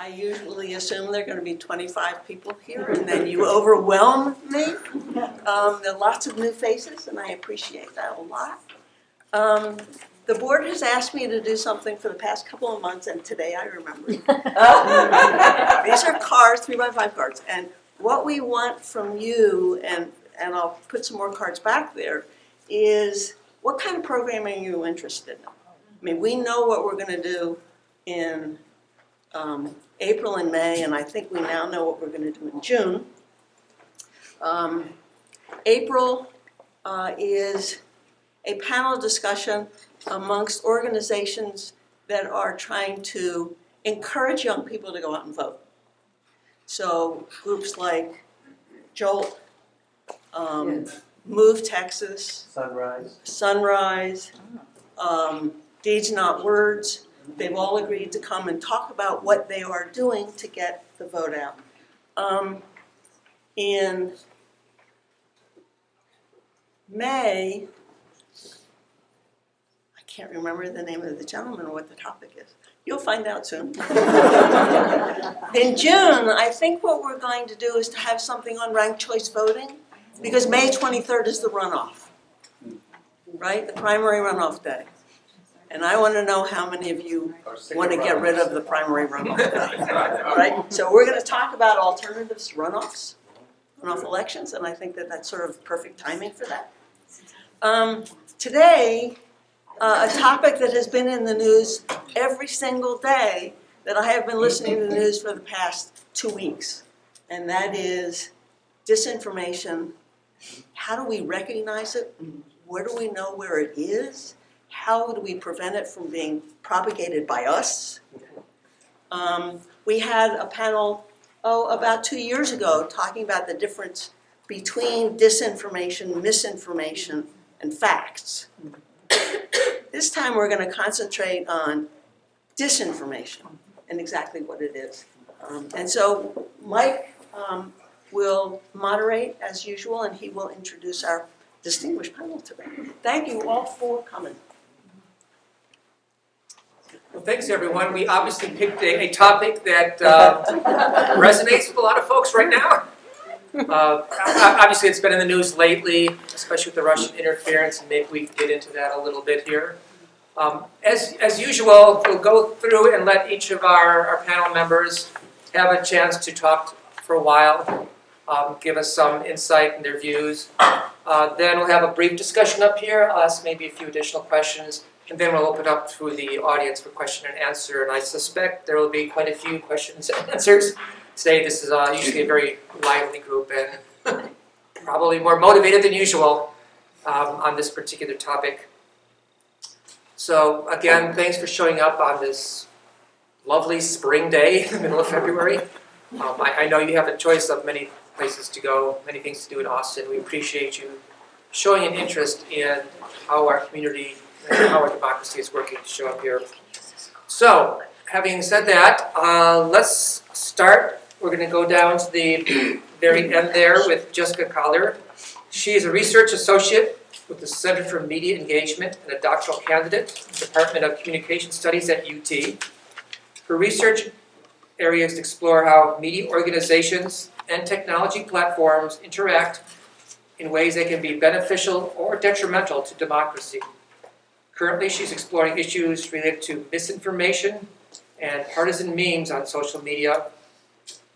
I usually assume there are going to be 25 people here, and then you overwhelm me. There are lots of new faces, and I appreciate that a lot. The board has asked me to do something for the past couple of months, and today I remember. These are cards, 3x5 cards, and what we want from you, and I'll put some more cards back there, is what kind of programming are you interested in? I mean, we know what we're going to do in April and May, and I think we now know what we're going to do in June. April is a panel discussion amongst organizations that are trying to encourage young people to go out and vote. So groups like Jolt, Move Texas, Sunrise, Deeds Not Words. They've all agreed to come and talk about what they are doing to get the vote out. In May, I can't remember the name of the gentleman or what the topic is. You'll find out soon. In June, I think what we're going to do is to have something on ranked choice voting, because May 23rd is the runoff, right? The primary runoff day. And I want to know how many of you want to get rid of the primary runoff day, right? So we're going to talk about alternatives, runoff elections, and I think that that's sort of perfect timing for that. Today, a topic that has been in the news every single day that I have been listening to the news for the past 2 weeks, and that is disinformation. How do we recognize it? Where do we know where it is? How do we prevent it from being propagated by us? We had a panel, about 2 years ago, talking about the difference between disinformation, misinformation, and facts. This time we're going to concentrate on disinformation and exactly what it is. And so Mike will moderate as usual, and he will introduce our distinguished panel today. Thank you all for coming. Well, thanks everyone. We obviously picked a topic that resonates with a lot of folks right now. Obviously it's been in the news lately, especially with the Russian interference, and maybe we can get into that a little bit here. As usual, we'll go through and let each of our panel members have a chance to talk for a while, give us some insight in their views. Then we'll have a brief discussion up here. I'll ask maybe a few additional questions, and then we'll open up through the audience for question and answer. And I suspect there will be quite a few questions and answers today. This is usually a very lively group and probably more motivated than usual on this particular topic. So again, thanks for showing up on this lovely spring day in the middle of February. I know you have a choice of many places to go, many things to do in Austin. We appreciate you showing an interest in how our community and how our democracy is working to show up here. So, having said that, let's start. We're going to go down to the very end there with Jessica Collier. She is a research associate with the Center for Media Engagement and a doctoral candidate in the Department of Communication Studies at UT. Her research areas explore how media organizations and technology platforms interact in ways that can be beneficial or detrimental to democracy. Currently, she's exploring issues related to misinformation and partisan memes on social media,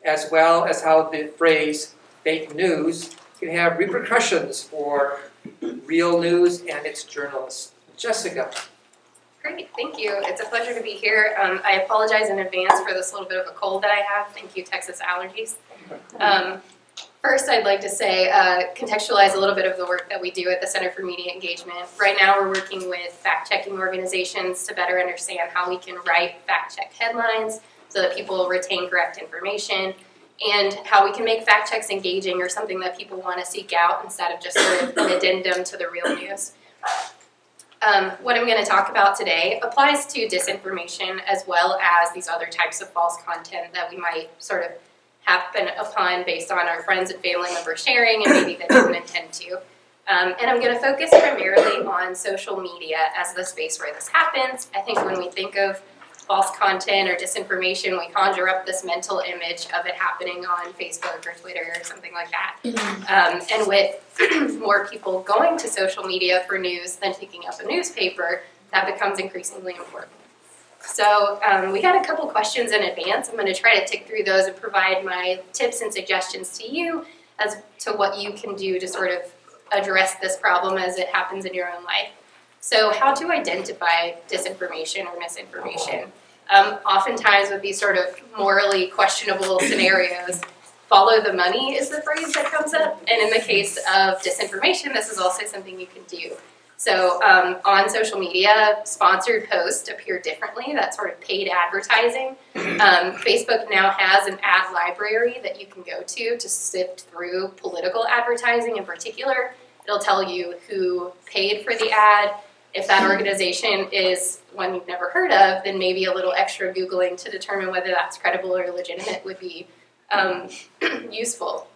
as well as how the phrase fake news can have repercussions for real news and its journalists. Jessica. Great, thank you. It's a pleasure to be here. I apologize in advance for this little bit of a cold that I have. Thank you, Texas Allergies. First, I'd like to say, contextualize a little bit of the work that we do at the Center for Media Engagement. Right now, we're working with fact-checking organizations to better understand how we can write fact-check headlines so that people retain correct information, and how we can make fact checks engaging or something that people want to seek out instead of just sort of an addendum to the real news. What I'm going to talk about today applies to disinformation as well as these other types of false content that we might sort of happen upon based on our friends and family members sharing and maybe that didn't intend to. And I'm going to focus primarily on social media as the space where this happens. I think when we think of false content or disinformation, we conjure up this mental image of it happening on Facebook or Twitter or something like that. And with more people going to social media for news than picking up a newspaper, that becomes increasingly important. So we got a couple questions in advance. I'm going to try to tick through those and provide my tips and suggestions to you as to what you can do to sort of address this problem as it happens in your own life. So how to identify disinformation or misinformation. Oftentimes with these sort of morally questionable scenarios, follow the money is the phrase that comes up. And in the case of disinformation, this is also something you can do. So on social media, sponsored posts appear differently. That's sort of paid advertising. Facebook now has an ad library that you can go to sift through political advertising in particular. It'll tell you who paid for the ad. If that organization is one you've never heard of, then maybe a little extra Googling to determine whether that's credible or legitimate would be useful.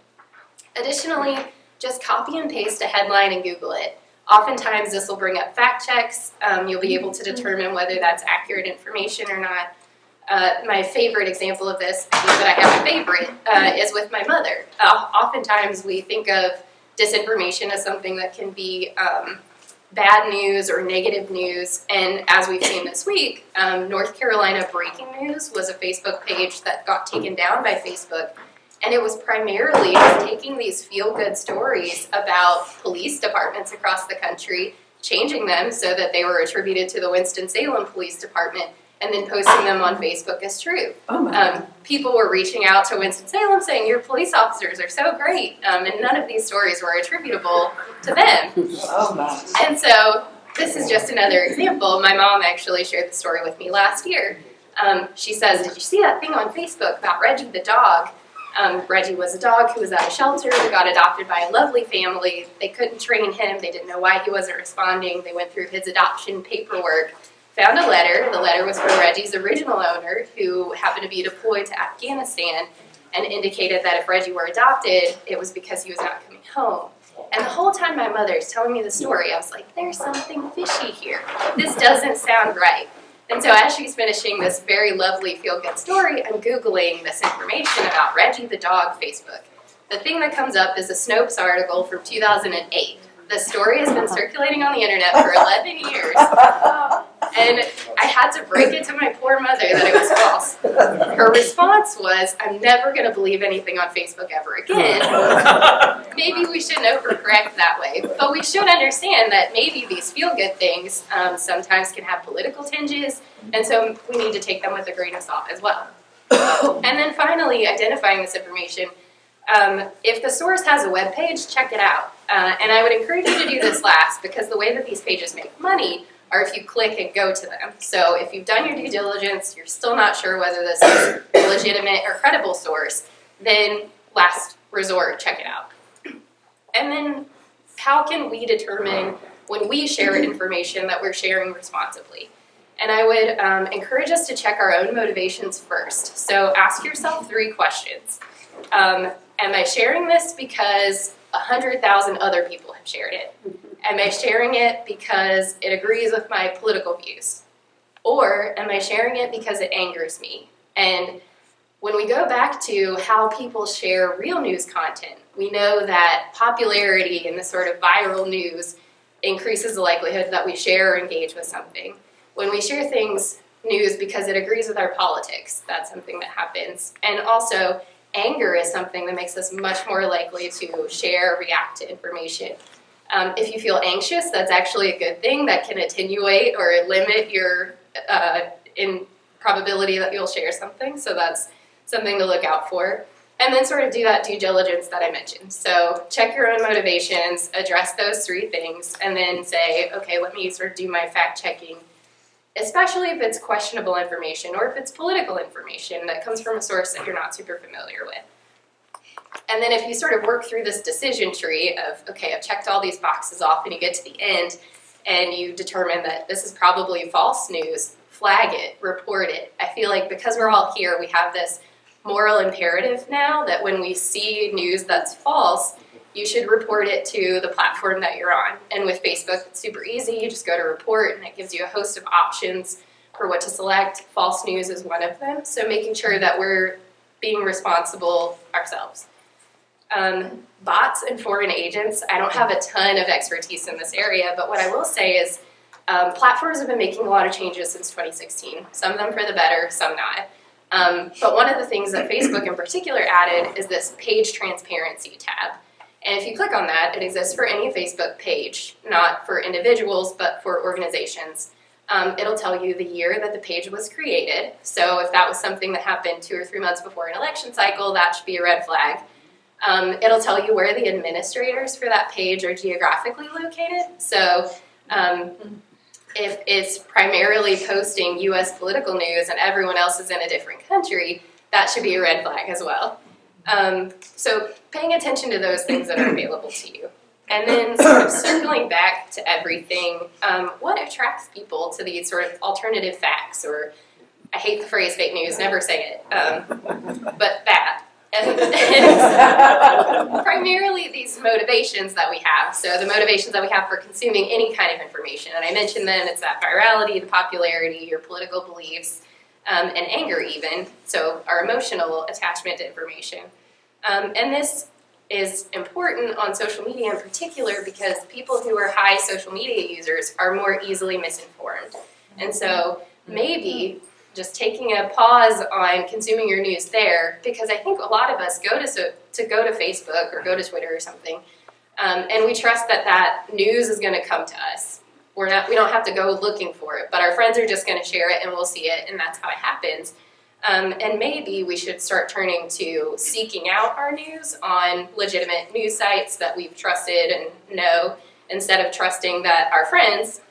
Additionally, just copy and paste a headline and Google it. Oftentimes this will bring up fact checks. You'll be able to determine whether that's accurate information or not. My favorite example of this, that I have a favorite, is with my mother. Oftentimes we think of disinformation as something that can be bad news or negative news, and as we've seen this week, North Carolina Breaking News was a Facebook page that got taken down by Facebook, and it was primarily taking these feel-good stories about police departments across the country, changing them so that they were attributed to the Winston-Salem Police Department, and then posting them on Facebook as true. People were reaching out to Winston-Salem saying, your police officers are so great, and none of these stories were attributable to them. And so this is just another example. My mom actually shared the story with me last year. She says, did you see that thing on Facebook about Reggie the dog? Reggie was a dog who was at a shelter that got adopted by a lovely family. They couldn't train him. They didn't know why he wasn't responding. They went through his adoption paperwork, found a letter. The letter was from Reggie's original owner, who happened to be deployed to Afghanistan, and indicated that if Reggie were adopted, it was because he was not coming home. And the whole time my mother's telling me the story, I was like, there's something fishy here. This doesn't sound right. And so as she's finishing this very lovely feel-good story, I'm Googling this information about Reggie the dog Facebook. The thing that comes up is a Snopes article from 2008. The story has been circulating on the internet for 11 years. And I had to break it to my poor mother that it was false. Her response was, I'm never going to believe anything on Facebook ever again. Maybe we shouldn't overcorrect that way. But we should understand that maybe these feel-good things sometimes can have political tinges, and so we need to take them with a grain of salt as well. And then finally, identifying this information. If the source has a web page, check it out. And I would encourage you to do this last, because the way that these pages make money are if you click and go to them. So if you've done your due diligence, you're still not sure whether this is a legitimate or credible source, then last resort, check it out. And then how can we determine when we share information that we're sharing responsibly? And I would encourage us to check our own motivations first. So ask yourself 3 questions. Am I sharing this because 100,000 other people have shared it? Am I sharing it because it agrees with my political views? Or am I sharing it because it angers me? And when we go back to how people share real news content, we know that popularity in this sort of viral news increases the likelihood that we share or engage with something. When we share news because it agrees with our politics, that's something that happens. And also, anger is something that makes us much more likely to share or react to information. If you feel anxious, that's actually a good thing. That can attenuate or limit your probability that you'll share something. So that's something to look out for. And then sort of do that due diligence that I mentioned. So check your own motivations, address those 3 things, and then say, okay, let me sort of do my fact checking, especially if it's questionable information or if it's political information that comes from a source that you're not super familiar with. And then if you sort of work through this decision tree of, okay, I've checked all these boxes off, and you get to the end and you determine that this is probably false news, flag it, report it. I feel like because we're all here, we have this moral imperative now that when we see news that's false, you should report it to the platform that you're on. And with Facebook, it's super easy. You just go to report, and it gives you a host of options for what to select. False news is one of them, so making sure that we're being responsible ourselves. Bots and foreign agents, I don't have a ton of expertise in this area, but what I will say is platforms have been making a lot of changes since 2016, some of them for the better, some not. But one of the things that Facebook in particular added is this page transparency tab. And if you click on that, it exists for any Facebook page, not for individuals, but for organizations. It'll tell you the year that the page was created. So if that was something that happened 2 or 3 months before an election cycle, that should be a red flag. It'll tell you where the administrators for that page are geographically located. So if it's primarily posting US political news and everyone else is in a different country, that should be a red flag as well. So paying attention to those things that are available to you. And then sort of circling back to everything, what attracts people to these sort of alternative facts, or I hate the phrase fake news, never say it, but that. And it's primarily these motivations that we have. So the motivations that we have for consuming any kind of information. And I mentioned them, it's that virality, the popularity, your political beliefs, and anger even. So our emotional attachment to information. And this is important on social media in particular because people who are high social media users are more easily misinformed. And so maybe just taking a pause on consuming your news there, because I think a lot of us go to Facebook or go to Twitter or something, and we trust that that news is going to come to us. We don't have to go looking for it, but our friends are just going to share it and we'll see it, and that's how it happens. And maybe we should start turning to seeking out our news on legitimate news sites that we've trusted and know, instead of trusting that our friends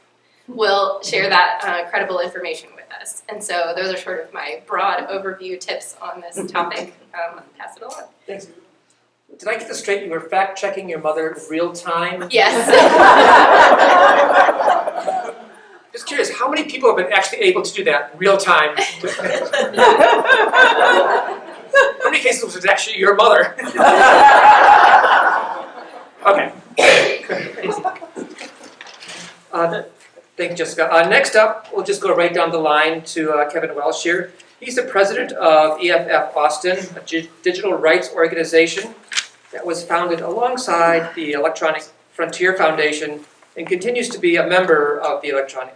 will share that credible information with us. And so those are sort of my broad overview tips on this topic. I'll pass it along. Thanks. Did I get this straight? You were fact-checking your mother real time? Yes. Just curious, how many people have been actually able to do that real time? How many cases was it actually your mother? Okay. Thank you, Jessica. Next up, we'll just go right down the line to Kevin Welch here. He's the president of EFF-Austin, a digital rights organization that was founded alongside the Electronic Frontier Foundation and continues to be a member of the Electronic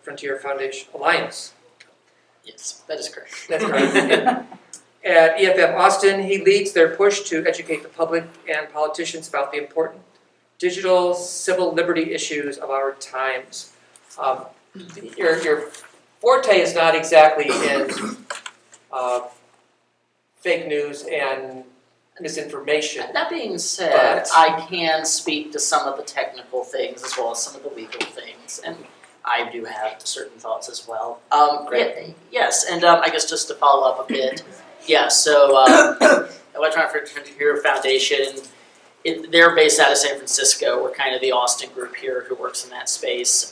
Frontier Foundation Alliance. Yes, that is correct. That's right. At EFF-Austin, he leads their push to educate the public and politicians about the important digital civil liberty issues of our times. Your forte is not exactly in fake news and misinformation. That being said, I can speak to some of the technical things as well as some of the legal things, and I do have certain thoughts as well. Yes, and I guess just to follow up a bit, so Electronic Frontier Foundation, they're based out of San Francisco. We're kind of the Austin group here who works in that space.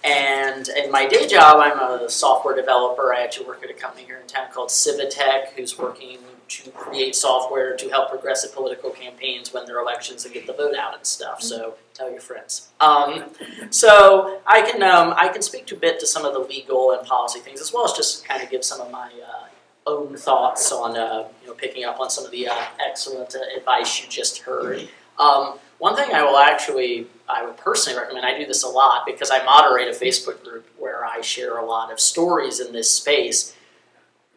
And in my day job, I'm a software developer. I actually work at a company here in town called Civitech, who's working to create software to help progressive political campaigns win their elections and get the vote out and stuff. So tell your friends. So I can speak a bit to some of the legal and policy things, as well as just kind of give some of my own thoughts on picking up on some of the excellent advice you just heard. One thing I would personally recommend, I do this a lot because I moderate a Facebook group where I share a lot of stories in this space.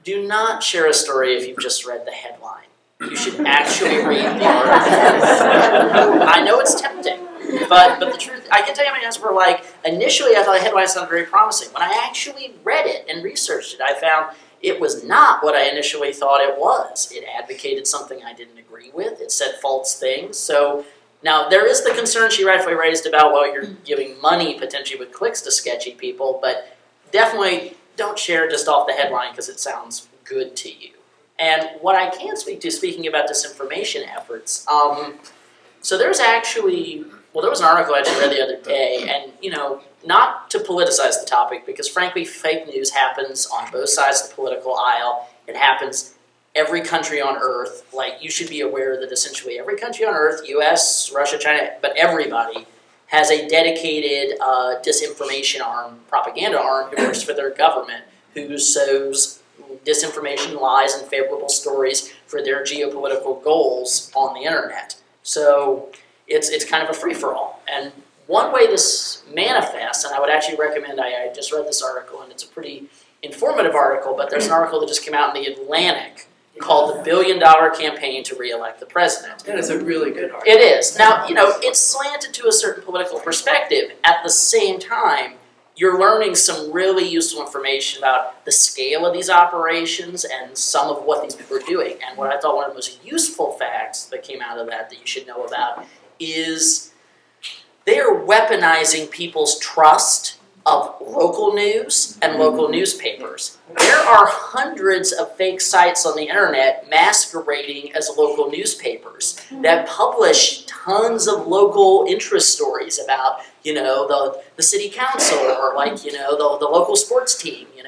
Do not share a story if you've just read the headline. You should actually read the article. I know it's tempting, but the truth, I can tell you how many times were like, initially I thought the headline sounded very promising. When I actually read it and researched it, I found it was not what I initially thought it was. It advocated something I didn't agree with. It said false things. So now there is the concern she rightfully raised about, well, you're giving money potentially with clicks to sketchy people, but definitely don't share just off the headline because it sounds good to you. And what I can speak to, speaking about disinformation efforts, so there was an article I just read the other day, and not to politicize the topic, because frankly, fake news happens on both sides of the political aisle. It happens every country on earth. Like, you should be aware that essentially every country on earth, US, Russia, China, but everybody has a dedicated disinformation arm, propaganda arm, who works for their government, who sows disinformation, lies, and favorable stories for their geopolitical goals on the internet. So it's kind of a free-for-all. And one way this manifests, and I would actually recommend, I just read this article, and it's a pretty informative article, but there's an article that just came out in The Atlantic called The $1 Billion Campaign to Re-elect the President. That is a really good article. It is. Now, it's slanted to a certain political perspective. At the same time, you're learning some really useful information about the scale of these operations and some of what these people are doing. And what I thought one of the most useful facts that came out of that you should know about is they are weaponizing people's trust of local news and local newspapers. There are hundreds of fake sites on the internet masquerading as local newspapers that publish tons of local interest stories about, the city council or the local sports team, and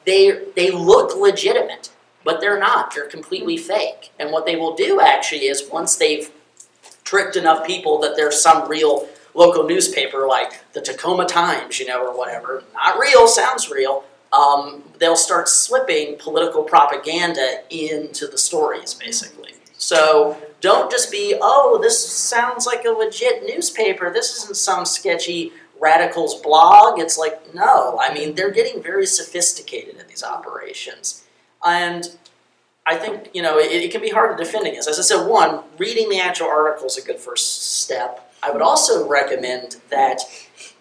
they look legitimate, but they're not. They're completely fake. And what they will do actually is once they've tricked enough people that there's some real local newspaper like the Tacoma Times, or whatever, not real, sounds real, they'll start slipping political propaganda into the stories, basically. So don't just be, this sounds like a legit newspaper, this isn't some sketchy radical's blog. It's like, no, they're getting very sophisticated at these operations. And I think, it can be hard to defend against. As I said, one, reading the actual article is a good first step. I would also recommend that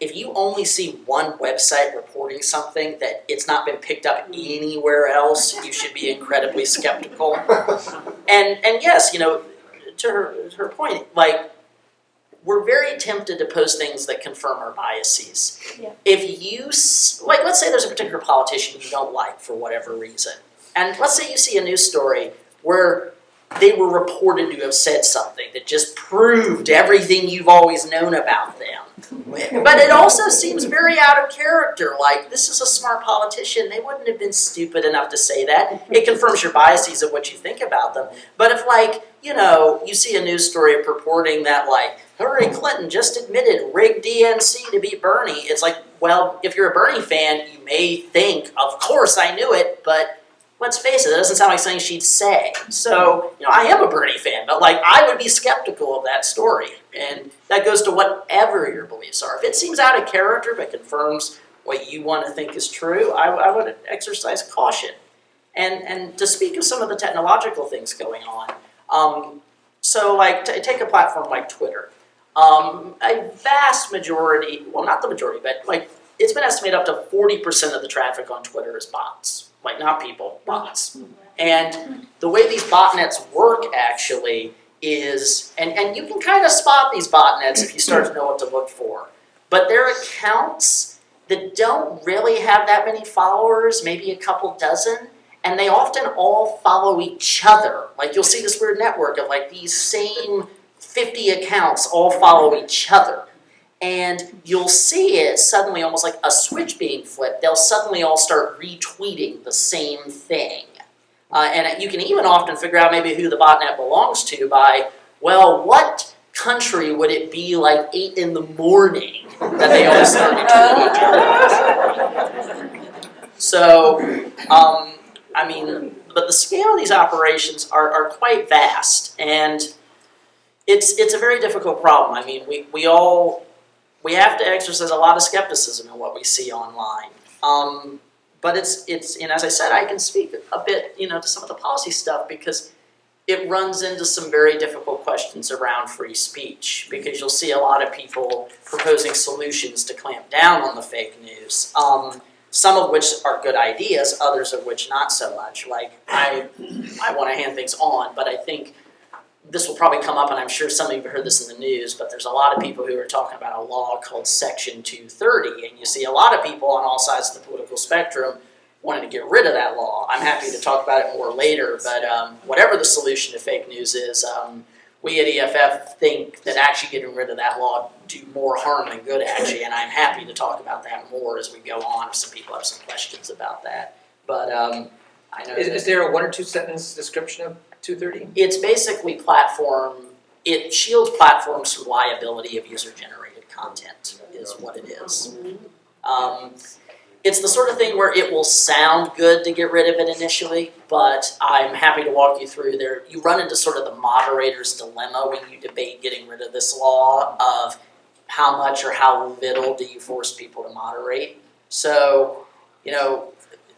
if you only see one website reporting something that it's not been picked up anywhere else, you should be incredibly skeptical. And yes, to her point, we're very tempted to post things that confirm our biases. Yeah. If you, let's say there's a particular politician you don't like for whatever reason, and let's say you see a news story where they were reported to have said something that just proved everything you've always known about them. But it also seems very out of character, like this is a smart politician, they wouldn't have been stupid enough to say that. It confirms your biases of what you think about them. But if you see a news story purporting that Hillary Clinton just admitted rigged DNC to beat Bernie, it's like, well, if you're a Bernie fan, you may think, of course I knew it, but let's face it, that doesn't sound like something she'd say. So, I am a Bernie fan, but I would be skeptical of that story. And that goes to whatever your beliefs are. If it seems out of character but confirms what you want to think is true, I would exercise caution. And to speak of some of the technological things going on, take a platform like Twitter. A vast majority, well, not the majority, but it's been estimated up to 40% of the traffic on Twitter is bots. Not people, bots. And the way these botnets work actually is, and you can kind of spot these botnets if you start to know what to look for, but they're accounts that don't really have that many followers, maybe a couple dozen, and they often all follow each other. You'll see this weird network of these same 50 accounts all follow each other. And you'll see it suddenly almost like a switch being flipped. They'll suddenly all start retweeting the same thing. And you can even often figure out maybe who the botnet belongs to by, what country would it be 8 in the morning that they all start retweeting each other? So, but the scale of these operations are quite vast. And it's a very difficult problem. We have to exercise a lot of skepticism in what we see online. But it's as I said, I can speak a bit, to some of the policy stuff because it runs into some very difficult questions around free speech because you'll see a lot of people proposing solutions to clamp down on the fake news. Some of which are good ideas, others of which not so much. I want to hand things on, but I think this will probably come up, and I'm sure some of you have heard this in the news, but there's a lot of people who are talking about a law called Section 230, and you see a lot of people on all sides of the political spectrum wanting to get rid of that law. I'm happy to talk about it more later, but whatever the solution to fake news is, we at EFF think that actually getting rid of that law do more harm than good, actually, and I'm happy to talk about that more as we go on if some people have some questions about that. But I know Is there a 1 or 2 sentence description of 230? It's basically it shields platforms from liability of user-generated content is what it is. It's the sort of thing where it will sound good to get rid of it initially, but I'm happy to walk you through there. You run into sort of the moderator's dilemma when you debate getting rid of this law of how much or how little do you force people to moderate. So,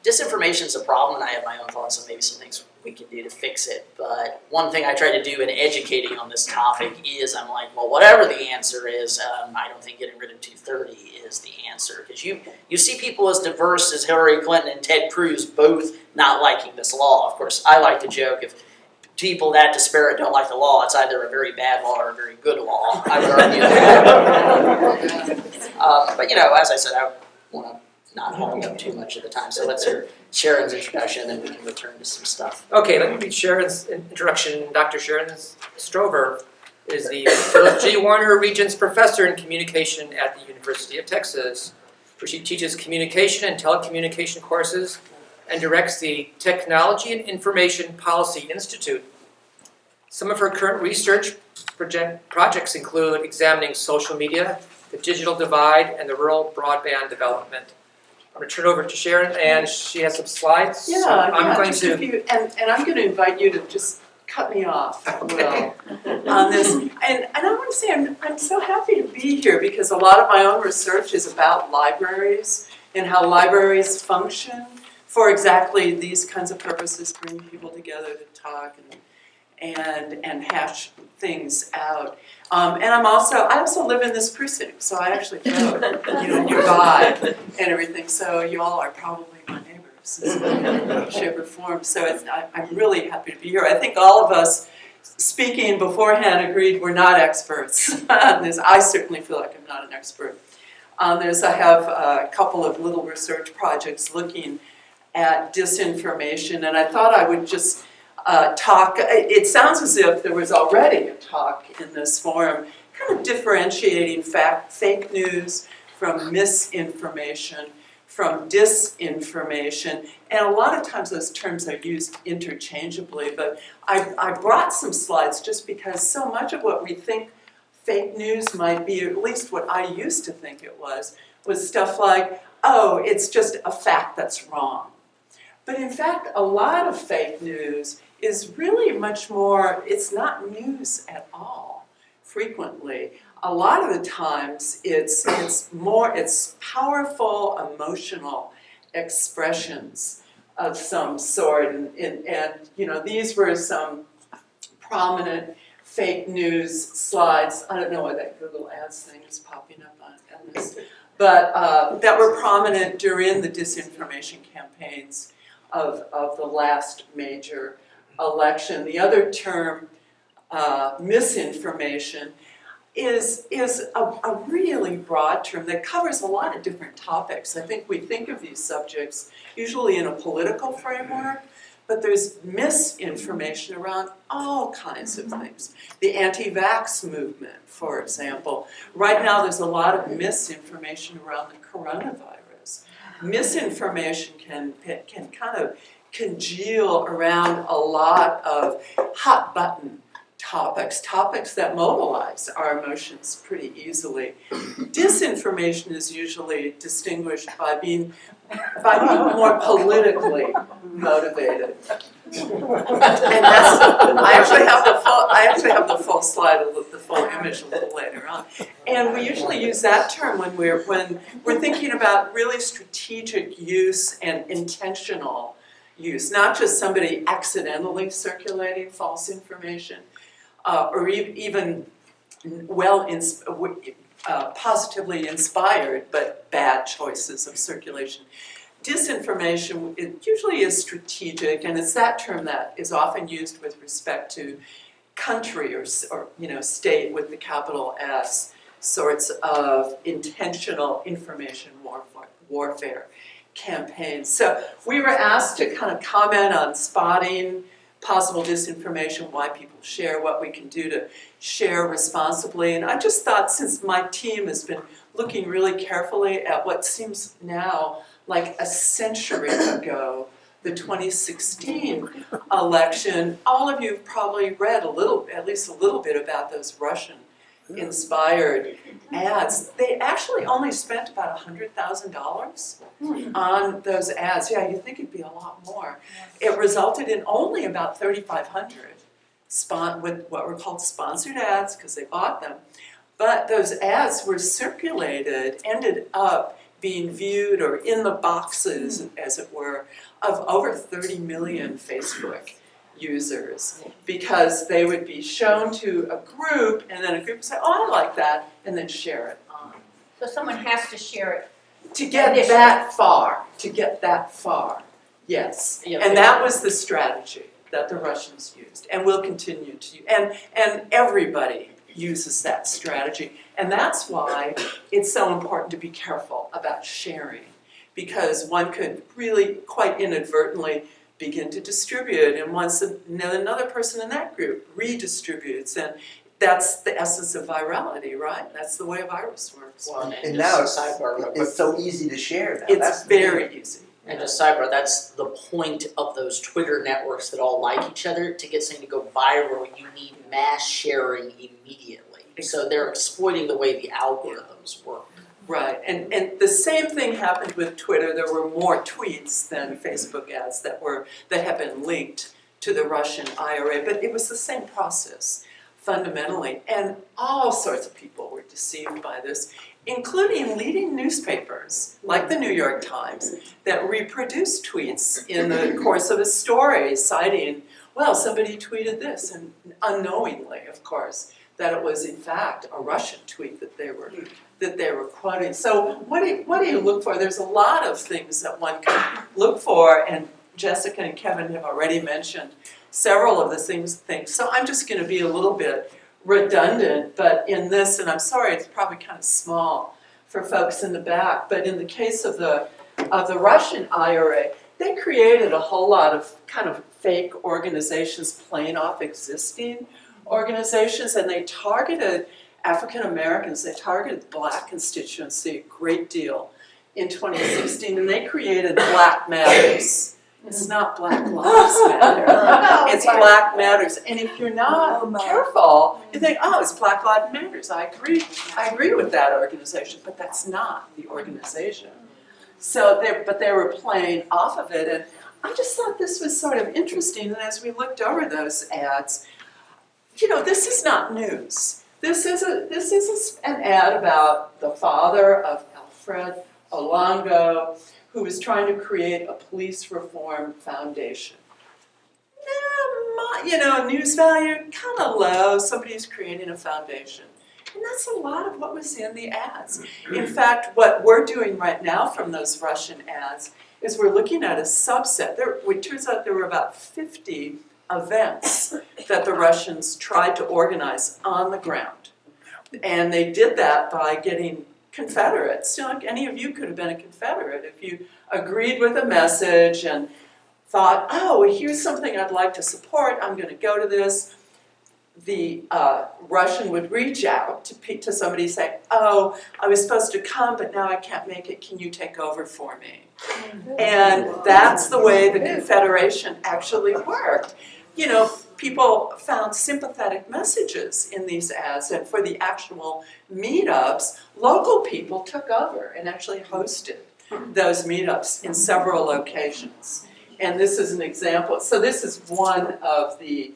disinformation is a problem, and I have my own thoughts on maybe some things we can do to fix it. But one thing I try to do in educating on this topic is I'm like, well, whatever the answer is, I don't think getting rid of 230 is the answer. Because you see people as diverse as Hillary Clinton and Ted Cruz both not liking this law. Of course, I like to joke, if people that disparate don't like the law, it's either a very bad law or a very good law. I would argue that. But as I said, I want to not hog up too much of the time. So let's hear Sharon's introduction, and then we can return to some stuff. Okay, let me read Sharon's introduction. Dr. Sharon Strover is the Philip G. Warner Regents Professor in Communication at the University of Texas, where she teaches communication and telecommunication courses and directs the Technology and Information Policy Institute. Some of her current research projects include examining social media, the digital divide, and the rural broadband development. I'm going to turn over to Sharon, and she has some slides. Yeah, so I'm going just to. a few, and I'm going to invite you to just cut me off, Will, on this. And I want to say I'm so happy to be here because a lot of my own research is about libraries and how libraries function for exactly these kinds of purposes, bring people together to talk and hash things out. And I also live in this precinct, so I actually vote, nearby and everything. So you all are probably my neighbors in some shape or form. So I'm really happy to be here. I think all of us speaking beforehand agreed we're not experts on this. I certainly feel like I'm not an expert on this. I have a couple of little research projects looking at disinformation, and I thought I would just talk. It sounds as if there was already a talk in this forum, kind of differentiating fake news from misinformation, from disinformation, and a lot of times those terms are used interchangeably, but I brought some slides just because so much of what we think fake news might be, or at least what I used to think it was stuff like, oh, it's just a fact that's wrong. But in fact, a lot of fake news is really much more, it's not news at all, frequently. A lot of the times it's powerful emotional expressions of some sort. And these were some prominent fake news slides. I don't know why that Google Ads thing is popping up on this, but that were prominent during the disinformation campaigns of the last major election. The other term, misinformation, is a really broad term that covers a lot of different topics. I think we think of these subjects usually in a political framework, but there's misinformation around all kinds of things. The anti-vax movement, for example. Right now there's a lot of misinformation around the coronavirus. Misinformation can kind of congeal around a lot of hot button topics that mobilize our emotions pretty easily. Disinformation is usually distinguished by being more politically motivated. And I actually have the full slide, the full image a little later on. And we usually use that term when we're thinking about really strategic use and intentional use, not just somebody accidentally circulating false information, or even positively inspired but bad choices of circulation. Disinformation, it usually is strategic, and it's that term that is often used with respect to country or state with the capital S sorts of intentional information warfare campaigns. So we were asked to kind of comment on spotting possible disinformation, why people share, what we can do to share responsibly. And I just thought, since my team has been looking really carefully at what seems now like a century ago, the 2016 election, all of you have probably read at least a little bit about those Russian inspired ads. They actually only spent about $100,000 on those ads. Yeah, you think it'd be a lot more. It resulted in only about 3,500 with what were called sponsored ads because they bought them. But those ads were circulated, ended up being viewed or in the boxes, as it were, of over 30 million Facebook users, because they would be shown to a group, and then a group would say, oh, I like that, and then share it on. So someone has to share it. To get that far, yes. Yeah, And that was the strategy that the Russians used, and will continue to use. And everybody uses that strategy. And that's why it's so important to be careful about sharing, because one could really quite inadvertently begin to distribute, and once another person in that group redistributes, and that's the essence of virality, right? That's the way a virus works. Well, And now just sidebar real quick. it's so easy to share now. It's That's very easy. And just sidebar, that's the point of those Twitter networks that all like each other. To get something to go viral, you need mass sharing immediately. So they're exploiting the way the algorithms work. Right, and the same thing happened with Twitter. There were more tweets than Facebook ads that have been linked to the Russian IRA, but it was the same process fundamentally, and all sorts of people were deceived by this, including leading newspapers like the New York Times that reproduced tweets in the course of a story citing, well, somebody tweeted this, and unknowingly, of course, that it was in fact a Russian tweet that they were quoting. So what do you look for? There's a lot of things that one can look for, and Jessica and Kevin have already mentioned several of the things. So I'm just going to be a little bit redundant, but in this, and I'm sorry, it's probably kind of small for folks in the back, but in the case of the Russian IRA, they created a whole lot of kind of fake organizations playing off existing organizations, and they targeted African Americans, they targeted the Black constituency a great deal in 2016, and they created Black Matters. It's not Black Lives Matter, it's Black Matters. And if you're not careful, you think, oh, it's Black Lives Matters. I agree with that organization, but that's not the organization. So they were playing off of it, and I just thought this was sort of interesting. And as we looked over those ads, you know, this is not news. This is an ad about the father of Alfred Olongo, who was trying to create a police reform foundation. You know, news value kind of low. Somebody's creating a foundation. And that's a lot of what was in the ads. In fact, what we're doing right now from those Russian ads is we're looking at a subset. It turns out there were about 50 events that the Russians tried to organize on the ground. And they did that by getting Confederates. You know, like any of you could have been a Confederate if you agreed with a message and thought, oh, well, here's something I'd like to support, I'm going to go to this. The Russian would reach out to somebody saying, oh, I was supposed to come, but now I can't make it, can you take over for me? And that's the way the Confederation actually worked. You know, people found sympathetic messages in these ads, and for the actual meetups, local people took over and actually hosted those meetups in several locations. And this is an example. So this is one of the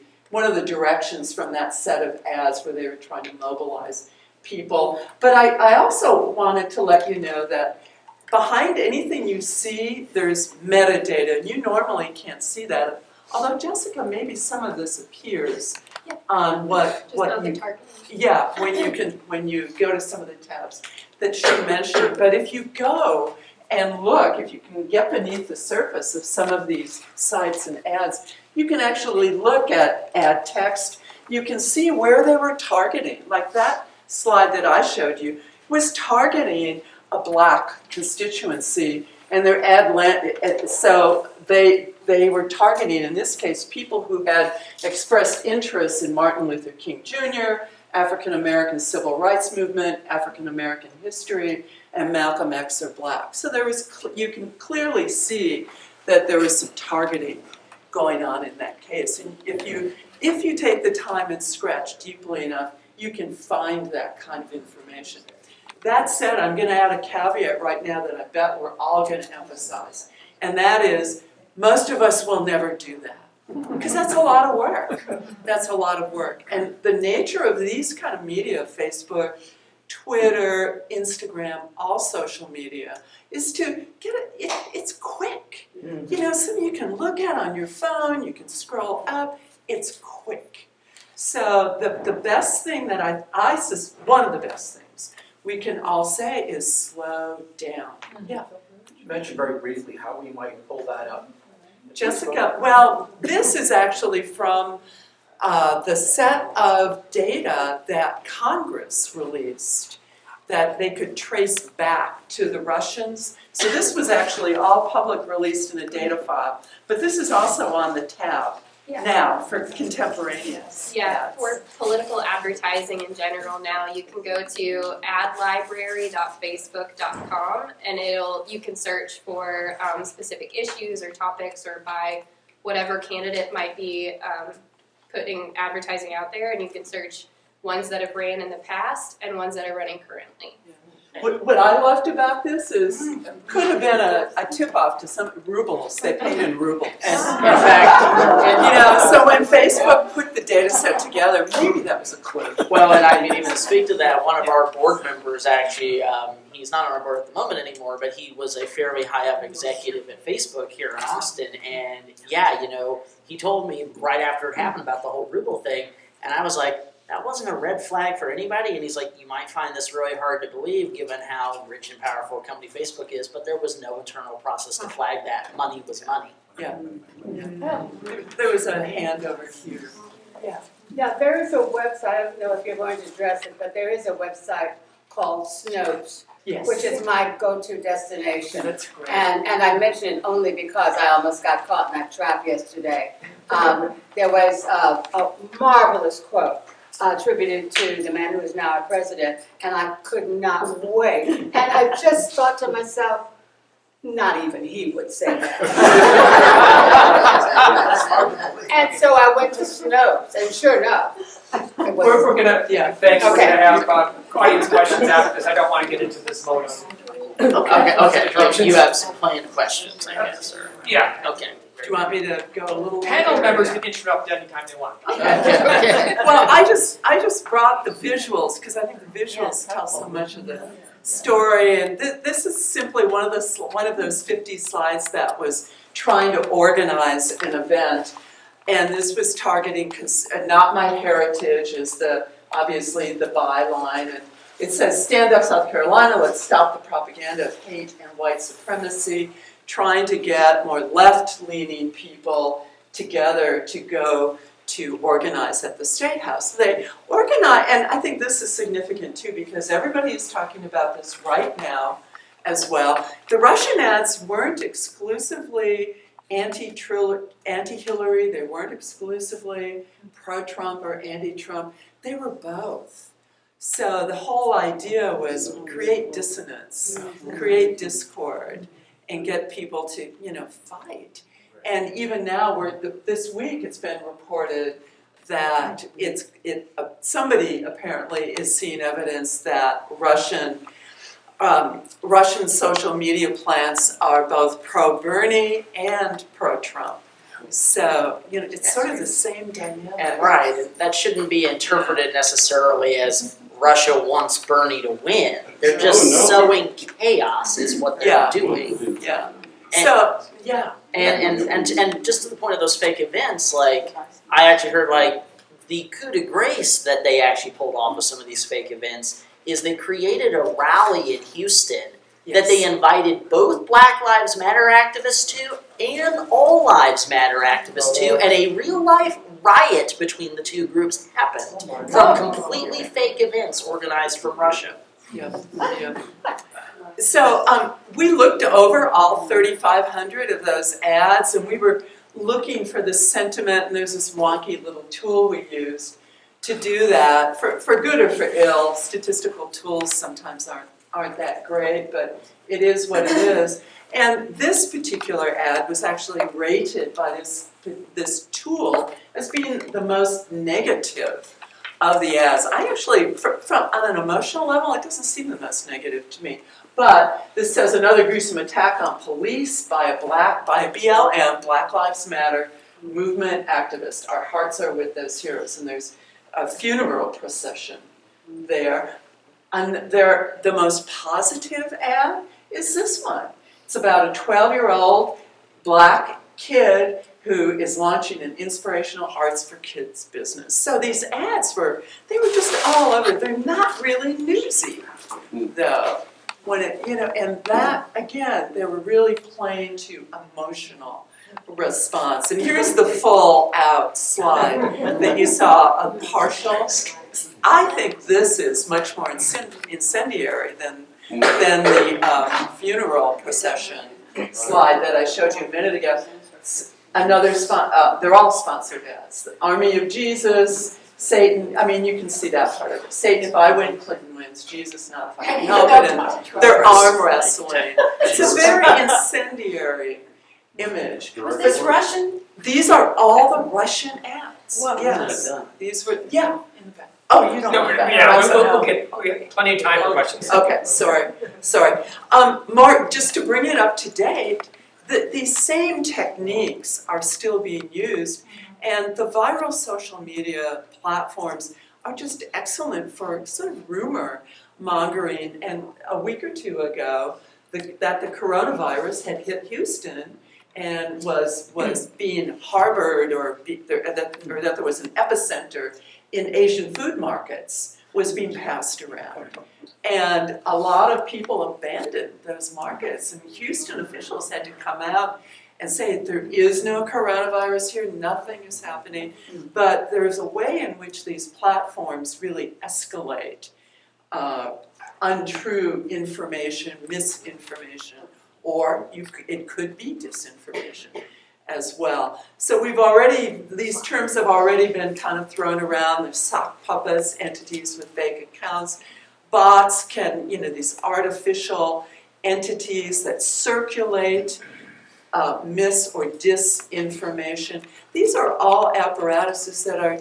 directions from that set of ads where they were trying to mobilize people. But I also wanted to let you know that behind anything you see, there's metadata, and you normally can't see that. Although, Jessica, maybe some of this appears on what you, yeah, when you go to some of the tabs that she mentioned. But if you go and look, if you can get beneath the surface of some of these sites and ads, you can actually look at ad text. You can see where they were targeting. Like that slide that I showed you was targeting a Black constituency, and their ad so they were targeting, in this case, people who had expressed interest in Martin Luther King Jr., African American Civil Rights Movement, African American history, and Malcolm X are Black. So you can clearly see that there was some targeting going on in that case. And if you take the time and scratch deeply enough, you can find that kind of information. That said, I'm going to add a caveat right now that I bet we're all going to emphasize, and that is most of us will never do that. Because that's a lot of work. That's a lot of work. And the nature of these kind of media, Facebook, Twitter, Instagram, all social media, is to get it's quick. You know, something you can look at on your phone, you can scroll up, it's quick. So the best thing that one of the best things we can all say is slow down. Yeah. You mentioned very briefly how we might pull that up. Jessica, well, this is actually from the set of data that Congress released that they could trace back to the Russians. So this was actually all public released in a data file, but this is also on the tab now for contemporaneous. Yeah, ads. for political advertising in general now, you can go to adlibrary.facebook.com and you can search for specific issues or topics or by whatever candidate might be putting advertising out there, and you can search ones that have ran in the past and ones that are running currently. What I loved about this is could have been a tip-off to some rubles. They paid in rubles. And in fact, You know, so when Facebook put the data set together, maybe that was a clue. well, and I mean, even to speak to that, one of our board members actually, he's not on our board at the moment anymore, but he was a fairly high-up executive at Facebook here in Austin, and yeah, you know, he told me right after it happened about the whole ruble thing, and I was like, that wasn't a red flag for anybody, and he's like, you might find this really hard to believe given how rich and powerful a company Facebook is, but there was no internal process to flag that. Money was money. Yeah. There was a hand over here. Yeah, there is a website, I don't know if you're going to address it, but there is a website called Snopes, Yes. which is my go-to destination. That's great. And I mention it only because I almost got caught in that trap yesterday. There was a marvelous quote attributed to the man who is now our president, and I could not wait. And I just thought to myself, not even he would say that. And so I went to Snopes, and sure enough, it was. We're gonna, thanks, we're Okay. gonna have audience questions after this. I don't wanna get into this mode. Okay, you have some planned questions, I guess, or? Yeah, Okay. Do you want me to go a little? panel longer? members can interrupt anytime they want. Okay. Well, I just brought the visuals because I think the visuals tell so much of the story, and this is simply one of those 50 slides that was trying to organize an event, and this was targeting Not My Heritage is obviously the byline, and it says Stand Up South Carolina, let's stop the propaganda of hate and white supremacy, trying to get more left-leaning people together to go to organize at the State House. They organize, and I think this is significant too because everybody is talking about this right now as well. The Russian ads weren't exclusively anti-Hillary, they weren't exclusively pro-Trump or anti-Trump, they were both. So the whole idea was create dissonance, create discord, and get people to, fight. And even now, this week it's been reported that somebody apparently is seeing evidence that Russian social media plants are both pro-Bernie and pro-Trump. So, it's sort of the same dynamic. And right, that shouldn't be interpreted necessarily as Russia wants Bernie to win. They're just sowing chaos is what they're doing. Yeah. And, So, yeah. and just to the point of those fake events, like I actually heard like the coup de grace that they actually pulled off with some of these fake events is they created a rally in Houston that they invited both Black Lives Matter activists to and All Lives Matter activists to, and a real life riot between the two groups happened from completely fake events organized from Russia. Yeah. So we looked over all 3,500 of those ads, and we were looking for the sentiment, and there's this wonky little tool we used to do that, for good or for ill. Statistical tools sometimes aren't that great, but it is what it is. And this particular ad was actually rated by this tool as being the most negative of the ads. I actually, from on an emotional level, it doesn't seem the most negative to me. But this says another gruesome attack on police by a BLM, Black Lives Matter movement activist. Our hearts are with those heroes. And there's a funeral procession there. And the most positive ad is this one. It's about a 12-year-old black kid who is launching an inspirational arts for kids business. So these ads were just all over. They're not really newsy, though. When it, and that, again, they were really playing to emotional response. And here's the full out slide that you saw, a partial. I think this is much more incendiary than the funeral procession slide that I showed you a minute ago. Another they're all sponsored ads. The Army of Jesus, Satan. I mean, you can see that part of it. Satan, if I win, Clinton wins. Jesus, not if I can help it. And they're arm wrestling. It's a very incendiary image. Was this Russian? These are all the Russian ads. Well, yes, these were in the back. Oh, you don't No, want that. yeah, we'll get plenty of time for questions. Okay, sorry. Mark, just to bring it up to date, these same techniques are still being used, and the viral social media platforms are just excellent for sort of rumor mongering. And a week or two ago, that the coronavirus had hit Houston and was being harbored, or that there was an epicenter in Asian food markets was being passed around. And a lot of people abandoned those markets, and Houston officials had to come out and say there is no coronavirus here, nothing is happening, but there is a way in which these platforms really escalate untrue information, misinformation, or it could be disinformation as well. So these terms have already been kind of thrown around. There's sock puppets, entities with fake accounts. Bots these artificial entities that circulate mis or disinformation. These are all apparatuses that are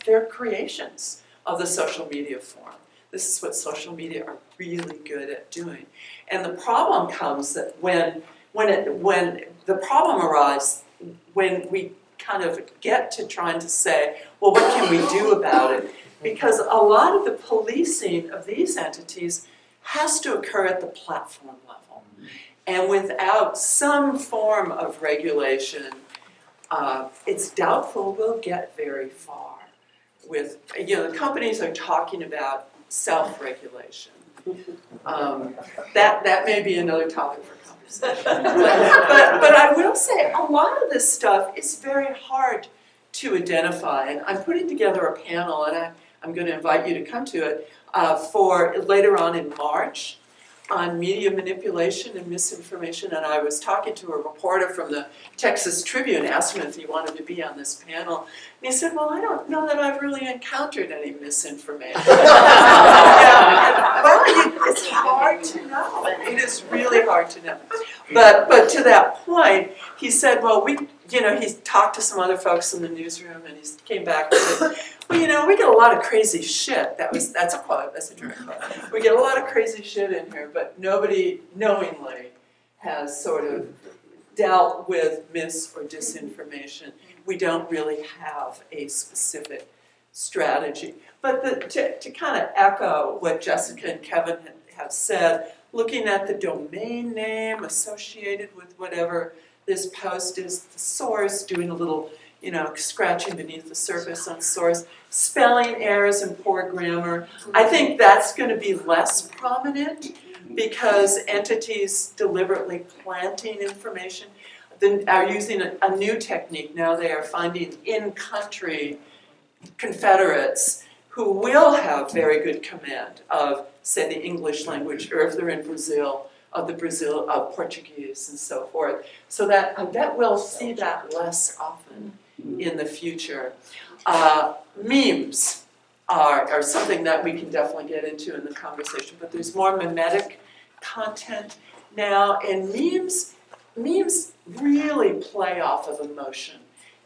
they're creations of the social media form. This is what social media are really good at doing. And the problem comes that when the problem arrives, when we kind of get to trying to say, well, what can we do about it? Because a lot of the policing of these entities has to occur at the platform level. And without some form of regulation, it's doubtful we'll get very far. The companies are talking about self-regulation. That may be another topic for conversation. But I will say, a lot of this stuff is very hard to identify. And I'm putting together a panel, and I'm going to invite you to come to it, for later on in March on media manipulation and misinformation. And I was talking to a reporter from the Texas Tribune, asked him if he wanted to be on this panel. And he said, well, I don't know that I've really encountered any misinformation. It's hard to know. It is really hard to know. But to that point, he said, well, he talked to some other folks in the newsroom, and he came back and said, well, we get a lot of crazy shit. That's a quote, that's a direct quote. We get a lot of crazy shit in here, but nobody knowingly has sort of dealt with mis or disinformation. We don't really have a specific strategy. But to kind of echo what Jessica and Kevin have said, looking at the domain name associated with whatever this post is, the source, doing a little scratching beneath the surface on source, spelling errors and poor grammar. I think that's going to be less prominent because entities deliberately planting information are using a new technique. Now they are finding in-country Confederates who will have very good command of, say, the English language, or if they're in Brazil, of Portuguese and so forth. So that I bet we'll see that less often in the future. Memes are something that we can definitely get into in the conversation, but there's more mimetic content now, and memes really play off of emotion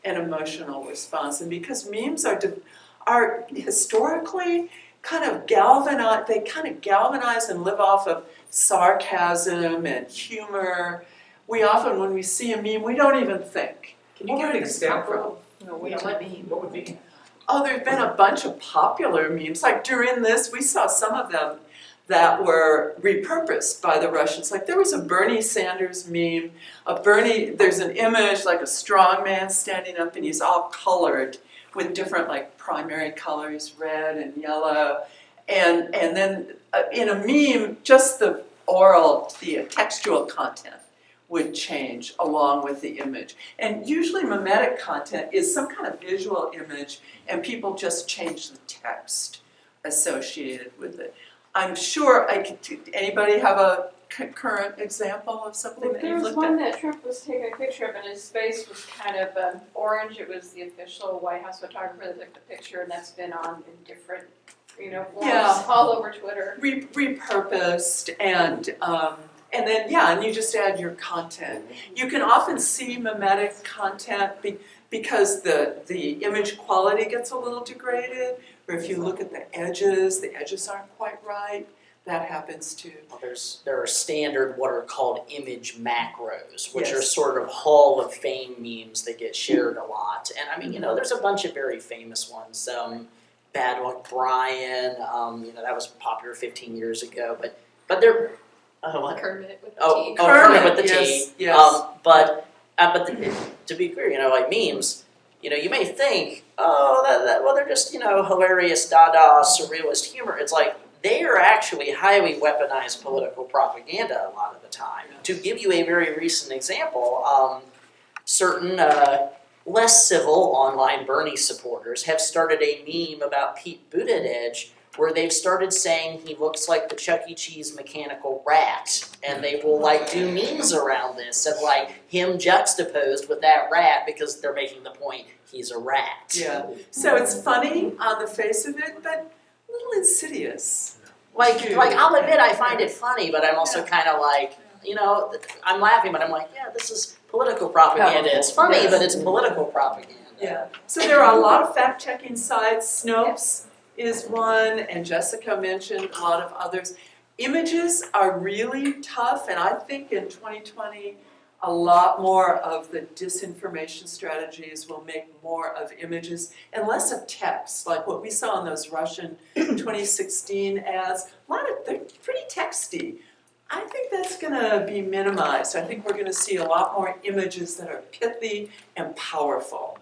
and emotional response. And because memes are historically kind of galvanize and live off of sarcasm and humor. We often, when we see a meme, we don't even think. Can you give an example? What What would be? Oh, there's been a bunch of popular memes. Like during this, we saw some of them that were repurposed by the Russians. Like there was a Bernie Sanders meme. There's an image like a strong man standing up and he's all colored with different like primary colors, red and yellow. And then in a meme, just the textual content would change along with the image. And usually mimetic content is some kind of visual image and people just change the text associated with it. I'm sure anybody have a current example of something that There you've was looked at? one that Trump was taking a picture of, and his face was kind of orange. It was the official White House photographer that took the picture, and that's been on in different, forms Yeah. all over Twitter. Repurposed and then and you just add your content. You can often see mimetic content because the image quality gets a little degraded, or if you look at the edges aren't quite right. That happens too. Well, there are standard what are called image macros, which are Yes. sort of Hall of Fame memes that get shared a lot. And I mean, there's a bunch of very famous ones. Bad Luck Brian, that was popular 15 years ago. But they're what? Kermit with the Oh, T. Kermit with the yes, T. yes. But to be clear, like memes, you may think, well, they're just, hilarious, Dada, surrealist humor. It's like they are actually highly weaponized political propaganda a lot of the time. To give you a very recent example, certain less civil online Bernie supporters have started a meme about Pete Buttigieg where they've started saying he looks like the Chuck E. Cheese mechanical rat, and they will do memes around this of him juxtaposed with that rat because they're making the point he's a rat. Yeah. So it's funny on the face of it, but a little insidious. I'll admit I find it funny, but I'm also kind of I'm laughing, but I'm this is political propaganda. It's funny, Yes. but it's political propaganda. Yeah. So there are a lot of fact-checking sites. Snopes is one, and Jessica mentioned a lot of others. Images are really tough, and I think in 2020, a lot more of the disinformation strategies will make more of images and less of text, like what we saw in those Russian 2016 ads. They're pretty texty. I think that's going to be minimized. I think we're going to see a lot more images that are pithy and powerful.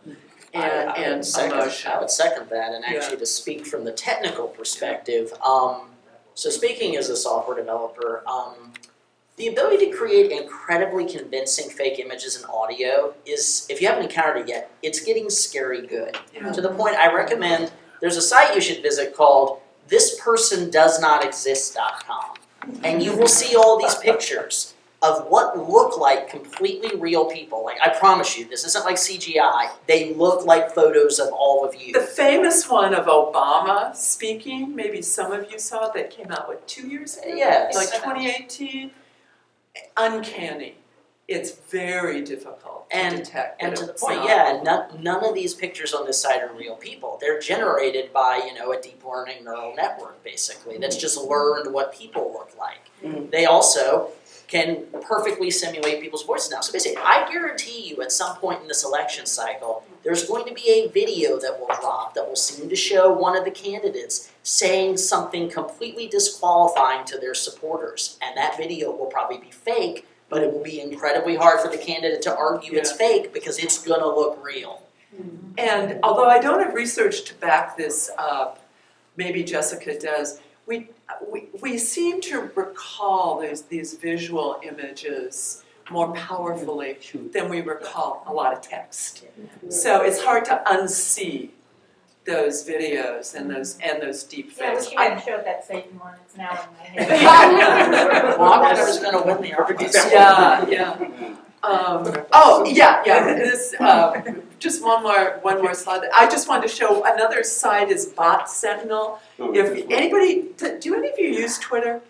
And I would second that, and actually to speak from the technical perspective, so speaking as a software developer, the ability to create incredibly convincing fake images and audio is, if you haven't encountered it yet, it's getting scary good. Yeah. To the point I recommend, there's a site you should visit called thispersondoesnotexist.com, and you will see all these pictures of what look like completely real people. I promise you, this isn't like CGI. They look like photos of all of you. The famous one of Obama speaking, maybe some of you saw it, that came out, 2 years ago? Yes. Like 2018? Uncanny. It's very difficult to detect. And that to the it's point, not. none of these pictures on this site are real people. They're generated by, a deep learning neural network, basically, that's just learned what people look like. Mm-hmm. They also can perfectly simulate people's voices now. So basically, I guarantee you at some point in this election cycle, there's going to be a video that will drop that will seem to show one of the candidates saying something completely disqualifying to their supporters. And that video will probably be fake, but it will be incredibly hard for the candidate to argue it's fake because it's going to look real. And although I don't have research to back this up, maybe Jessica does, we seem to recall these visual images more powerfully than we recall a lot of text. So it's hard to unsee those videos and those deep Yeah, fakes. we can't show that Satan one, it's now in my head. Well, I'm never going to win the argument. Yeah. This just one more slide. I just wanted to show another site is Bot Sentinel. If anybody, do any of you use Twitter?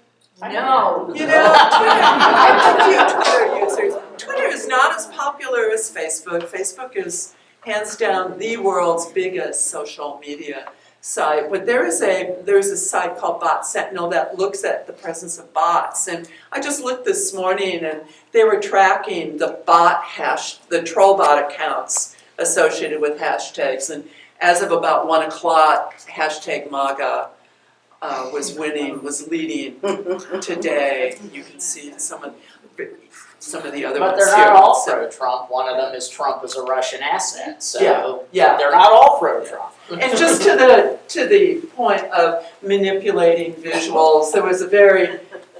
No. You know, Twitter. I have a few Twitter users. Twitter is not as popular as Facebook. Facebook is hands down the world's biggest social media site, but there's a site called Bot Sentinel that looks at the presence of bots. And I just looked this morning, and they were tracking the troll bot accounts associated with hashtags. And as of about 1 o'clock, hashtag MAGA was leading today. You can see some of the other But ones they're here. not all pro-Trump. One of them is Trump as a Russian asset. So Yeah. they're not all pro-Trump. And just to the point of manipulating visuals, there was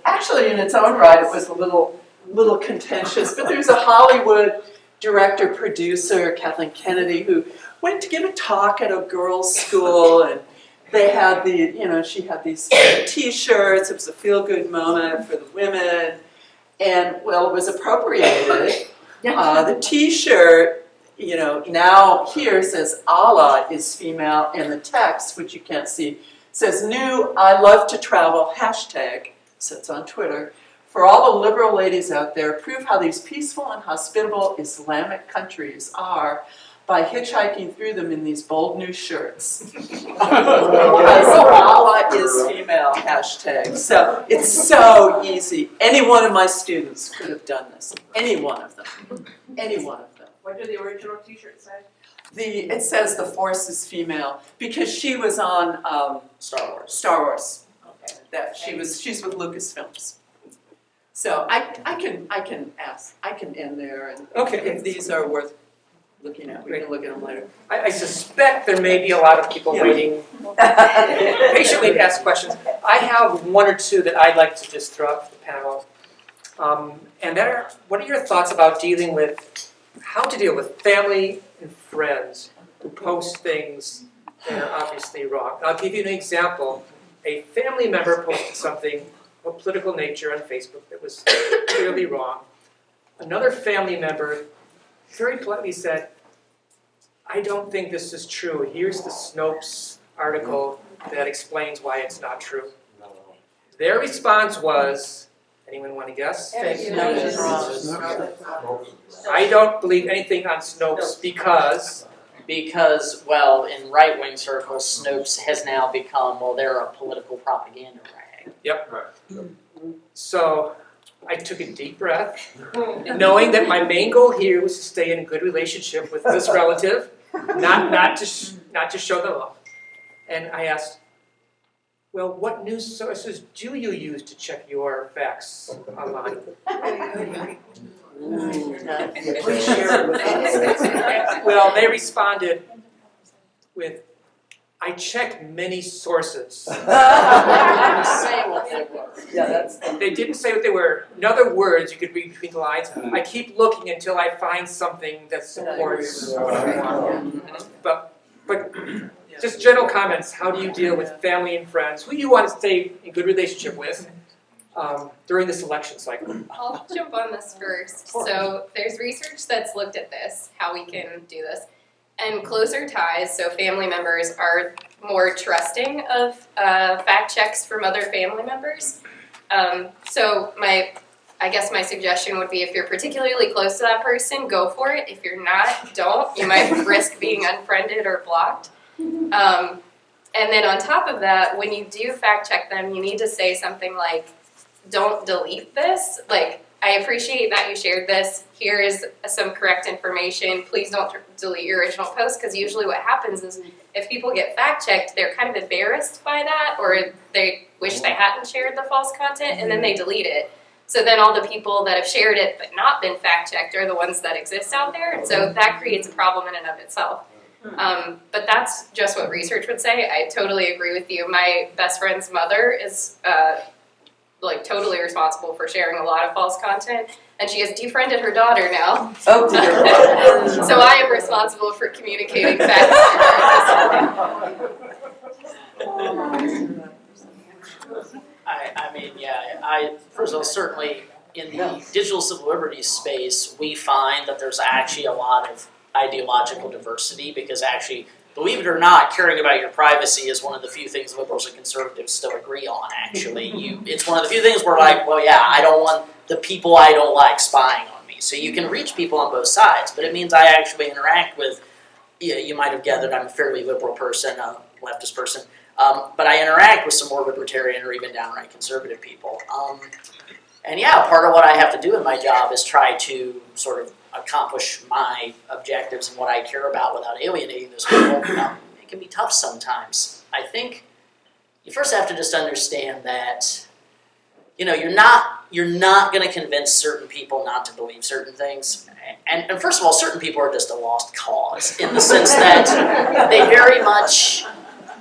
actually in its own right, it was a little contentious, but there's a Hollywood director, producer, Kathleen Kennedy, who went to give a talk at a girls' school, and they had she had these T-shirts. It was a feel-good moment for the women, and well, it was appropriated. The T-shirt, now here says Allah is female, and the text, which you can't see, says new I love to travel hashtag, so it's on Twitter, for all the liberal ladies out there, prove how these peaceful and hospitable Islamic countries are by hitchhiking through them in these bold new shirts. Because Allah is female hashtag. So it's so easy. Any one of my students could have done this. Any one of them. Any one of them. What did the original T-shirt say? It says the force is female because she was on Star Wars. Star Wars. Okay. That she's with Lucasfilms. So I can end there, and Okay. if these are worth looking at, we can look at them later. I suspect there may be a lot of people waiting patiently to ask questions. I have one or two that I'd like to just throw out to the panel. And that are, what are your thoughts about how to deal with family and friends who post things that are obviously wrong? I'll give you an example. A family member posted something of political nature on Facebook that was clearly wrong. Another family member very politely said, I don't think this is true. Here's the Snopes article that explains why it's not true. Their response was, anyone want to guess? Fake news. I don't believe anything on Snopes because Because, well, in right-wing circles, Snopes has now become, they're a political propaganda rag. So I took a deep breath, knowing that my main goal here was to stay in a good relationship with this relative, not to show them off. And I asked, well, what news sources do you use to check your facts online? Please share it with us. Well, they responded with, I check many sources. Say what they were. Yeah, that's They didn't say what they were. In other words, you could read between the lines. I keep looking until I find something that supports. But just general comments. How do you deal with family and friends who you want to stay in good relationship with during this election cycle? I'll jump on this first. So there's research that's looked at this, how we can do this. And closer ties, so family members are more trusting of fact checks from other family members. So I guess my suggestion would be if you're particularly close to that person, go for it. If you're not, don't. You might risk being unfriended or blocked. And then on top of that, when you do fact check them, you need to say something like, don't delete this. Like, I appreciate that you shared this. Here is some correct information. Please don't delete your original post, because usually what happens is if people get fact checked, they're kind of embarrassed by that, or they wish they hadn't shared the false content, and then they delete it. So then all the people that have shared it but not been fact checked are the ones that exist out there, and so that creates a problem in and of itself. But that's just what research would say. I totally agree with you. My best friend's mother is totally responsible for sharing a lot of false content, and she has defriended her daughter now. Oh, dear. So I am responsible for communicating facts to her. First of all, certainly in the digital civil liberties space, we find that there's actually a lot of ideological diversity, because actually, believe it or not, caring about your privacy is one of the few things liberals and conservatives still agree on, actually. It's one of the few things where I don't want the people I don't like spying on me. So you can reach people on both sides, but it means I actually interact with, you might have gathered I'm a fairly liberal person, leftist person. But I interact with some more libertarian or even downright conservative people. And yeah, part of what I have to do in my job is try to sort of accomplish my objectives and what I care about without alienating those people. It can be tough sometimes. I think you first have to just understand that, you know, you're not going to convince certain people not to believe certain things. And first of all, certain people are just a lost cause in the sense that they very much,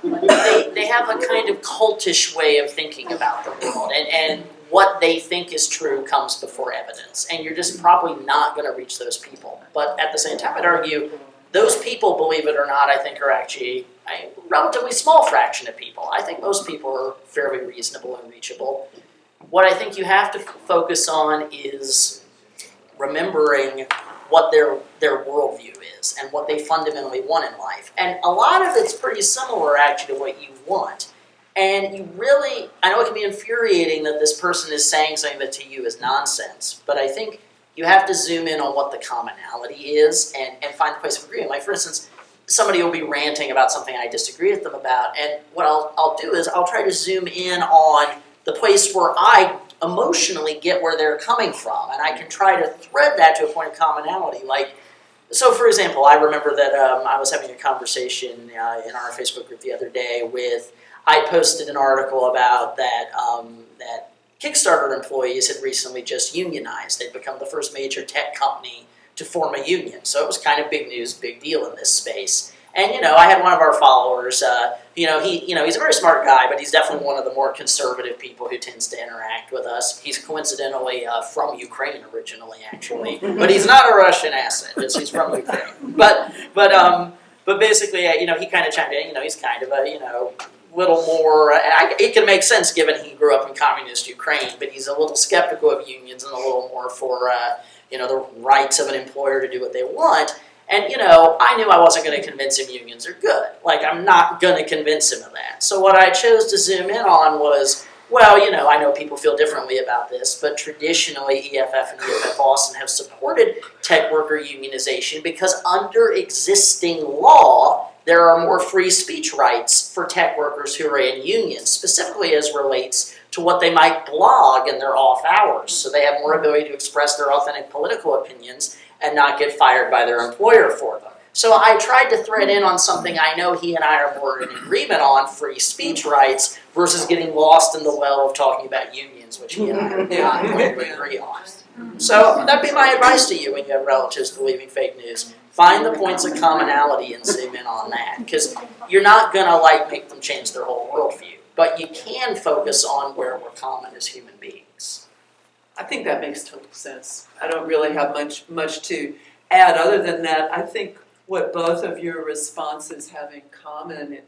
they have a kind of cultish way of thinking about the world. And what they think is true comes before evidence. And you're just probably not going to reach those people. But at the same time, I'd argue those people, believe it or not, I think are actually a relatively small fraction of people. I think most people are fairly reasonable and reachable. What I think you have to focus on is remembering what their worldview is and what they fundamentally want in life. And a lot of it's pretty similar actually to what you want. And you really, I know it can be infuriating that this person is saying something that to you is nonsense, but I think you have to zoom in on what the commonality is and find the place of agreement. Like for instance, somebody will be ranting about something I disagree with them about, and what I'll do is I'll try to zoom in on the place where I emotionally get where they're coming from, and I can try to thread that to a point of commonality. Like, so for example, I remember that I was having a conversation in our Facebook group the other day with, I posted an article about that that Kickstarter employees had recently just unionized. They'd become the first major tech company to form a union. So it was kind of big news, big deal in this space. And, you know, I had one of our followers, he's a very smart guy, but he's definitely one of the more conservative people who tends to interact with us. He's coincidentally from Ukraine originally, actually, but he's not a Russian asset, he's from Ukraine. But basically, he kind of chimed in, he's kind of a, little more, it can make sense given he grew up in communist Ukraine, but he's a little skeptical of unions and a little more for, the rights of an employer to do what they want. And, I knew I wasn't going to convince him unions are good. Like, I'm not going to convince him of that. So what I chose to zoom in on was, well, I know people feel differently about this, but traditionally EFF and EFF-Austin have supported tech worker unionization because under existing law, there are more free speech rights for tech workers who are in unions, specifically as relates to what they might blog in their off hours. So they have more ability to express their authentic political opinions and not get fired by their employer for them. So I tried to thread in on something I know he and I are more in agreement on, free speech rights, versus getting lost in the well of talking about unions, which he and I are not going to agree on. So that'd be my advice to you when you have relatives believing fake news. Find the points of commonality and zoom in on that, because you're not going to make them change their whole worldview, but you can focus on where we're common as human beings. I think that makes total sense. I don't really have much to add other than that. I think what both of your responses have in common,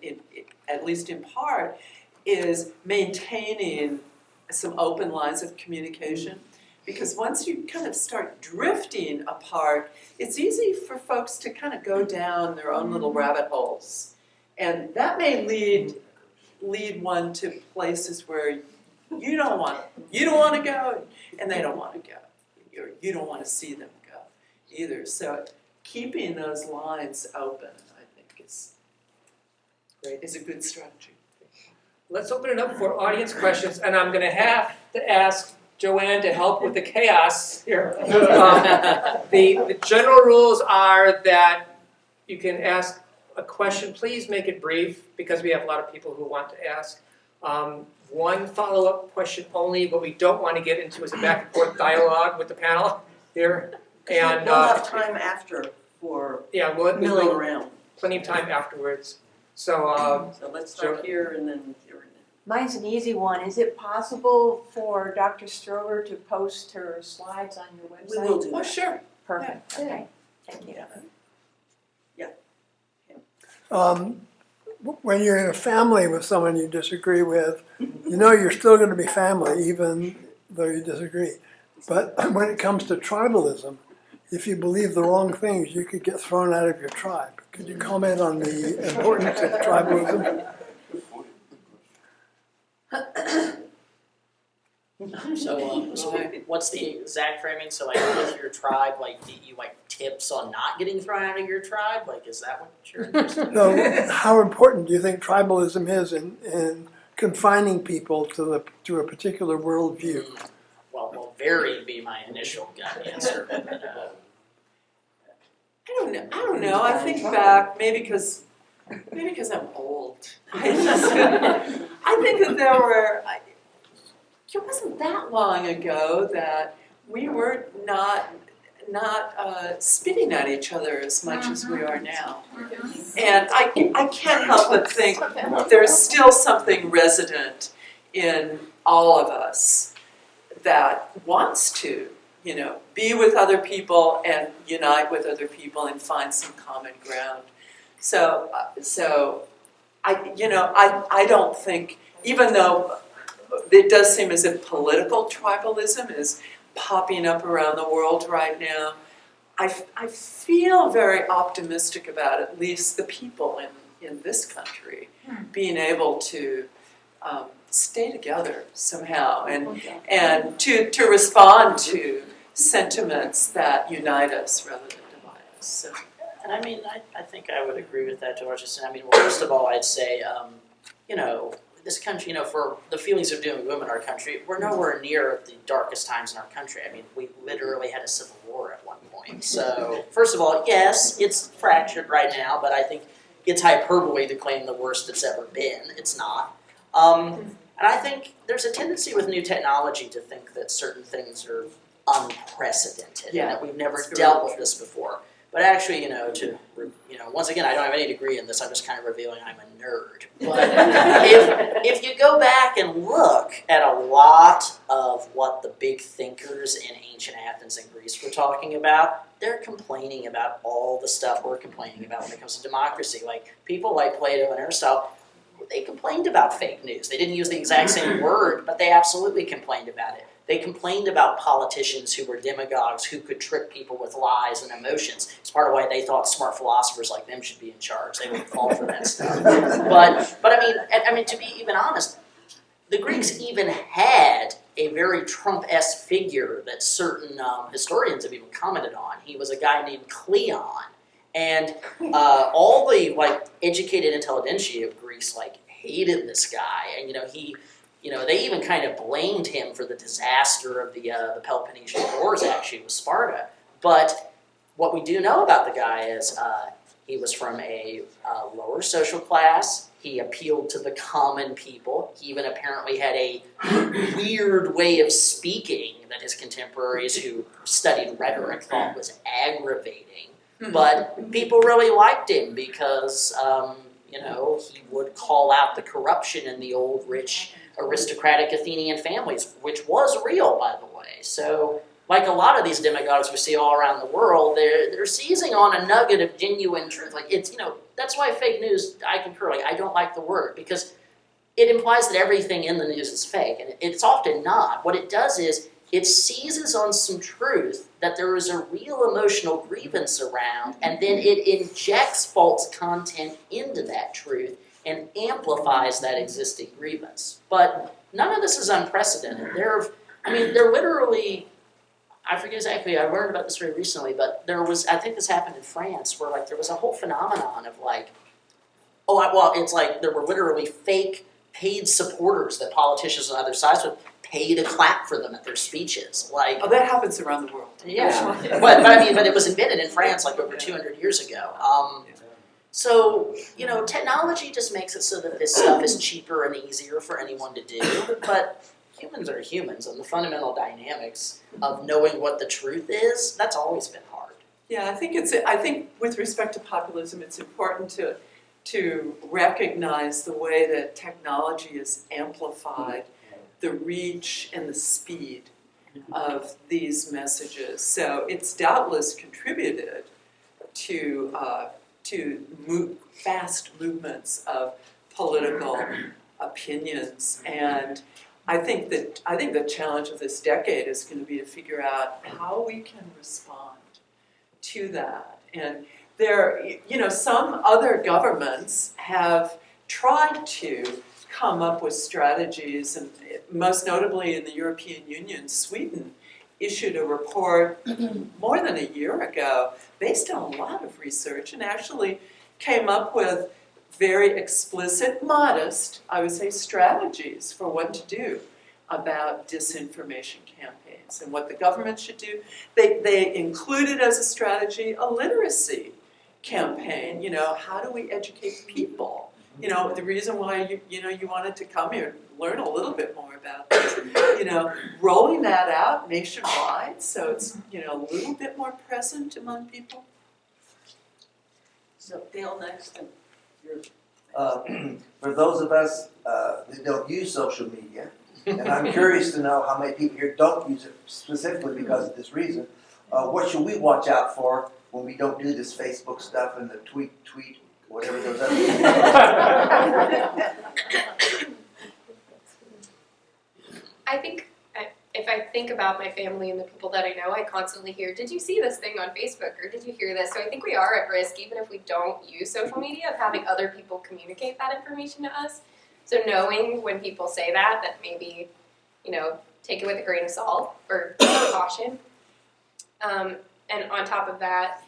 at least in part, is maintaining some open lines of communication. Because once you kind of start drifting apart, it's easy for folks to kind of go down their own little rabbit holes. And that may lead one to places where you don't want to go, and they don't want to go. You don't want to see them go either. So keeping those lines open, I think, is a good strategy. Let's open it up for audience questions, and I'm going to have to ask Joanne to help with the chaos here. The general rules are that you can ask a question. Please make it brief because we have a lot of people who want to ask. One follow-up question only. What we don't want to get into is a back-and-forth dialogue with the panel here. And we'll have time after for milling around. Plenty of time afterwards. So let's start here and then here. Mine's an easy one. Is it possible for Dr. Strover to post her slides on your website? We will do that. Oh, sure. Perfect. Yeah. Okay. Thank you. When you're in a family with someone you disagree with, you're still going to be family even though you disagree. But when it comes to tribalism, if you believe the wrong things, you could get thrown out of your tribe. Could you comment on the importance of tribalism? So what's the exact framing? So with your tribe, do you tips on not getting thrown out of your tribe? Like, is that what you're interested in? No, how important do you think tribalism is in confining people to a particular worldview? Well, very be my initial gut answer. I don't know. I think back, maybe because I'm old. I think that it wasn't that long ago that we were not spitting at each other as much as we are now. And I can't help but think there's still something resident in all of us that wants to, be with other people and unite with other people and find some common ground. So I don't think, even though it does seem as if political tribalism is popping up around the world right now, I feel very optimistic about at least the people in this country being able to stay together somehow and to respond to sentiments that unite us rather than divide us. So. And I mean, I think I would agree with that, George. I mean, well, first of all, I'd say, this country, for the feelings of doom and gloom in our country, we're nowhere near the darkest times in our country. I mean, we literally had a civil war at one point. So, first of all, yes, it's fractured right now, but I think it's hyperbole to claim the worst it's ever been. It's not. And I think there's a tendency with new technology to think that certain things are unprecedented and that we've never dealt with this before. But actually, once again, I don't have any degree in this. I'm just kind of revealing I'm a nerd. But if you go back and look at a lot of what the big thinkers in ancient Athens and Greece were talking about, they're complaining about all the stuff we're complaining about when it comes to democracy. Like people like Plato and Aristotle, they complained about fake news. They didn't use the exact same word, but they absolutely complained about it. They complained about politicians who were demagogues who could trick people with lies and emotions. It's part of why they thought smart philosophers like them should be in charge. They wouldn't fall for that stuff. But I mean, to be even honest, the Greeks even had a very Trump-esque figure that certain historians have even commented on. He was a guy named Cleon, and all the educated intelligentsia of Greece hated this guy, and they even kind of blamed him for the disaster of the Peloponnesian Wars, actually, with Sparta. But what we do know about the guy is he was from a lower social class. He appealed to the common people. He even apparently had a weird way of speaking that his contemporaries who studied rhetoric thought was aggravating. But people really liked him because, he would call out the corruption in the old, rich, aristocratic Athenian families, which was real, by the way. So, like a lot of these demagogues we see all around the world, they're seizing on a nugget of genuine truth. That's why fake news, I concur, I don't like the word, because it implies that everything in the news is fake, and it's often not. What it does is, it seizes on some truth that there is a real emotional grievance around, and then it injects false content into that truth and amplifies that existing grievance. But none of this is unprecedented. They're literally, I forget exactly, I learned about this very recently, but I think this happened in France, where there was a whole phenomenon of there were literally fake paid supporters that politicians on other sides would pay to clap for them at their speeches. That happens around the world. Yeah, but it was invented in France over 200 years ago. So, technology just makes it so that this stuff is cheaper and easier for anyone to do, but humans are humans, and the fundamental dynamics of knowing what the truth is, that's always been hard. Yeah, I think with respect to populism, it's important to recognize the way that technology has amplified the reach and the speed of these messages. So it's doubtless contributed to fast movements of political opinions, and I think the challenge of this decade is going to be to figure out how we can respond to that. And some other governments have tried to come up with strategies, and most notably in the European Union, Sweden issued a report more than a year ago based on a lot of research and actually came up with very explicit, modest, I would say, strategies for what to do about disinformation campaigns and what the government should do. They included as a strategy a literacy campaign. You know, how do we educate people? You know, the reason why you wanted to come here, learn a little bit more about this. You know, rolling that out nationwide so it's, you know, a little bit more present among people. So Dale next, and For those of us that don't use social media, and I'm curious to know how many people here don't use it specifically because of this reason, what should we watch out for when we don't do this Facebook stuff and the tweet, whatever those other things are? I think if I think about my family and the people that I know, I constantly hear, did you see this thing on Facebook, or did you hear this? So I think we are at risk, even if we don't use social media, of having other people communicate that information to us. So knowing when people say that maybe, you know, take it with a grain of salt or caution. And on top of that,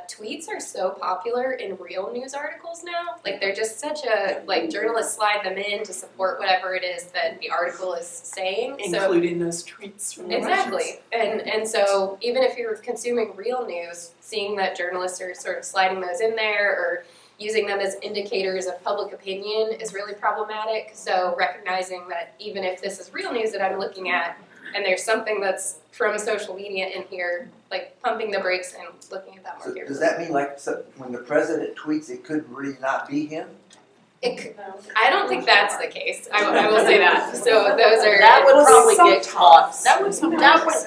tweets are so popular in real news articles now. Like, they're just such a, like, journalists slide them in to support whatever it is that the article is saying. Including those tweets from the Exactly. And so even if you're consuming real news, seeing that journalists are sort of sliding those in there or using them as indicators of public opinion is really problematic. So recognizing that even if this is real news that I'm looking at, and there's something that's from social media in here, like pumping the brakes and looking at that more So carefully. does that mean like when the president tweets, it could really not be him? I don't think that's the case. I will say that. So those are That would probably get caught. Sometimes.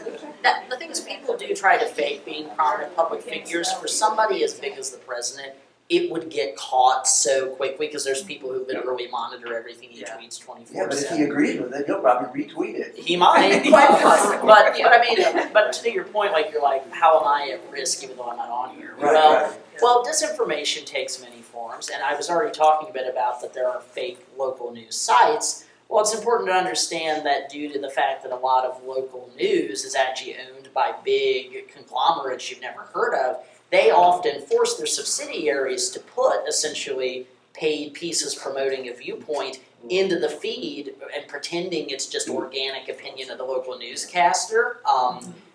The thing is, people do try to fake being prominent public figures. For somebody as big as the president, it would get caught so quickly because there's people who literally monitor everything he tweets 24/7. Yeah, but if he agrees with it, he'll probably retweet it. He might, but I mean, but to your point, like you're like, how am I at risk even though I'm not on here? Right. Well, disinformation takes many forms, and I was already talking a bit about that there are fake local news sites. Well, it's important to understand that due to the fact that a lot of local news is actually owned by big conglomerates you've never heard of, they often force their subsidiaries to put essentially paid pieces promoting a viewpoint into the feed and pretending it's just organic opinion of the local newscaster.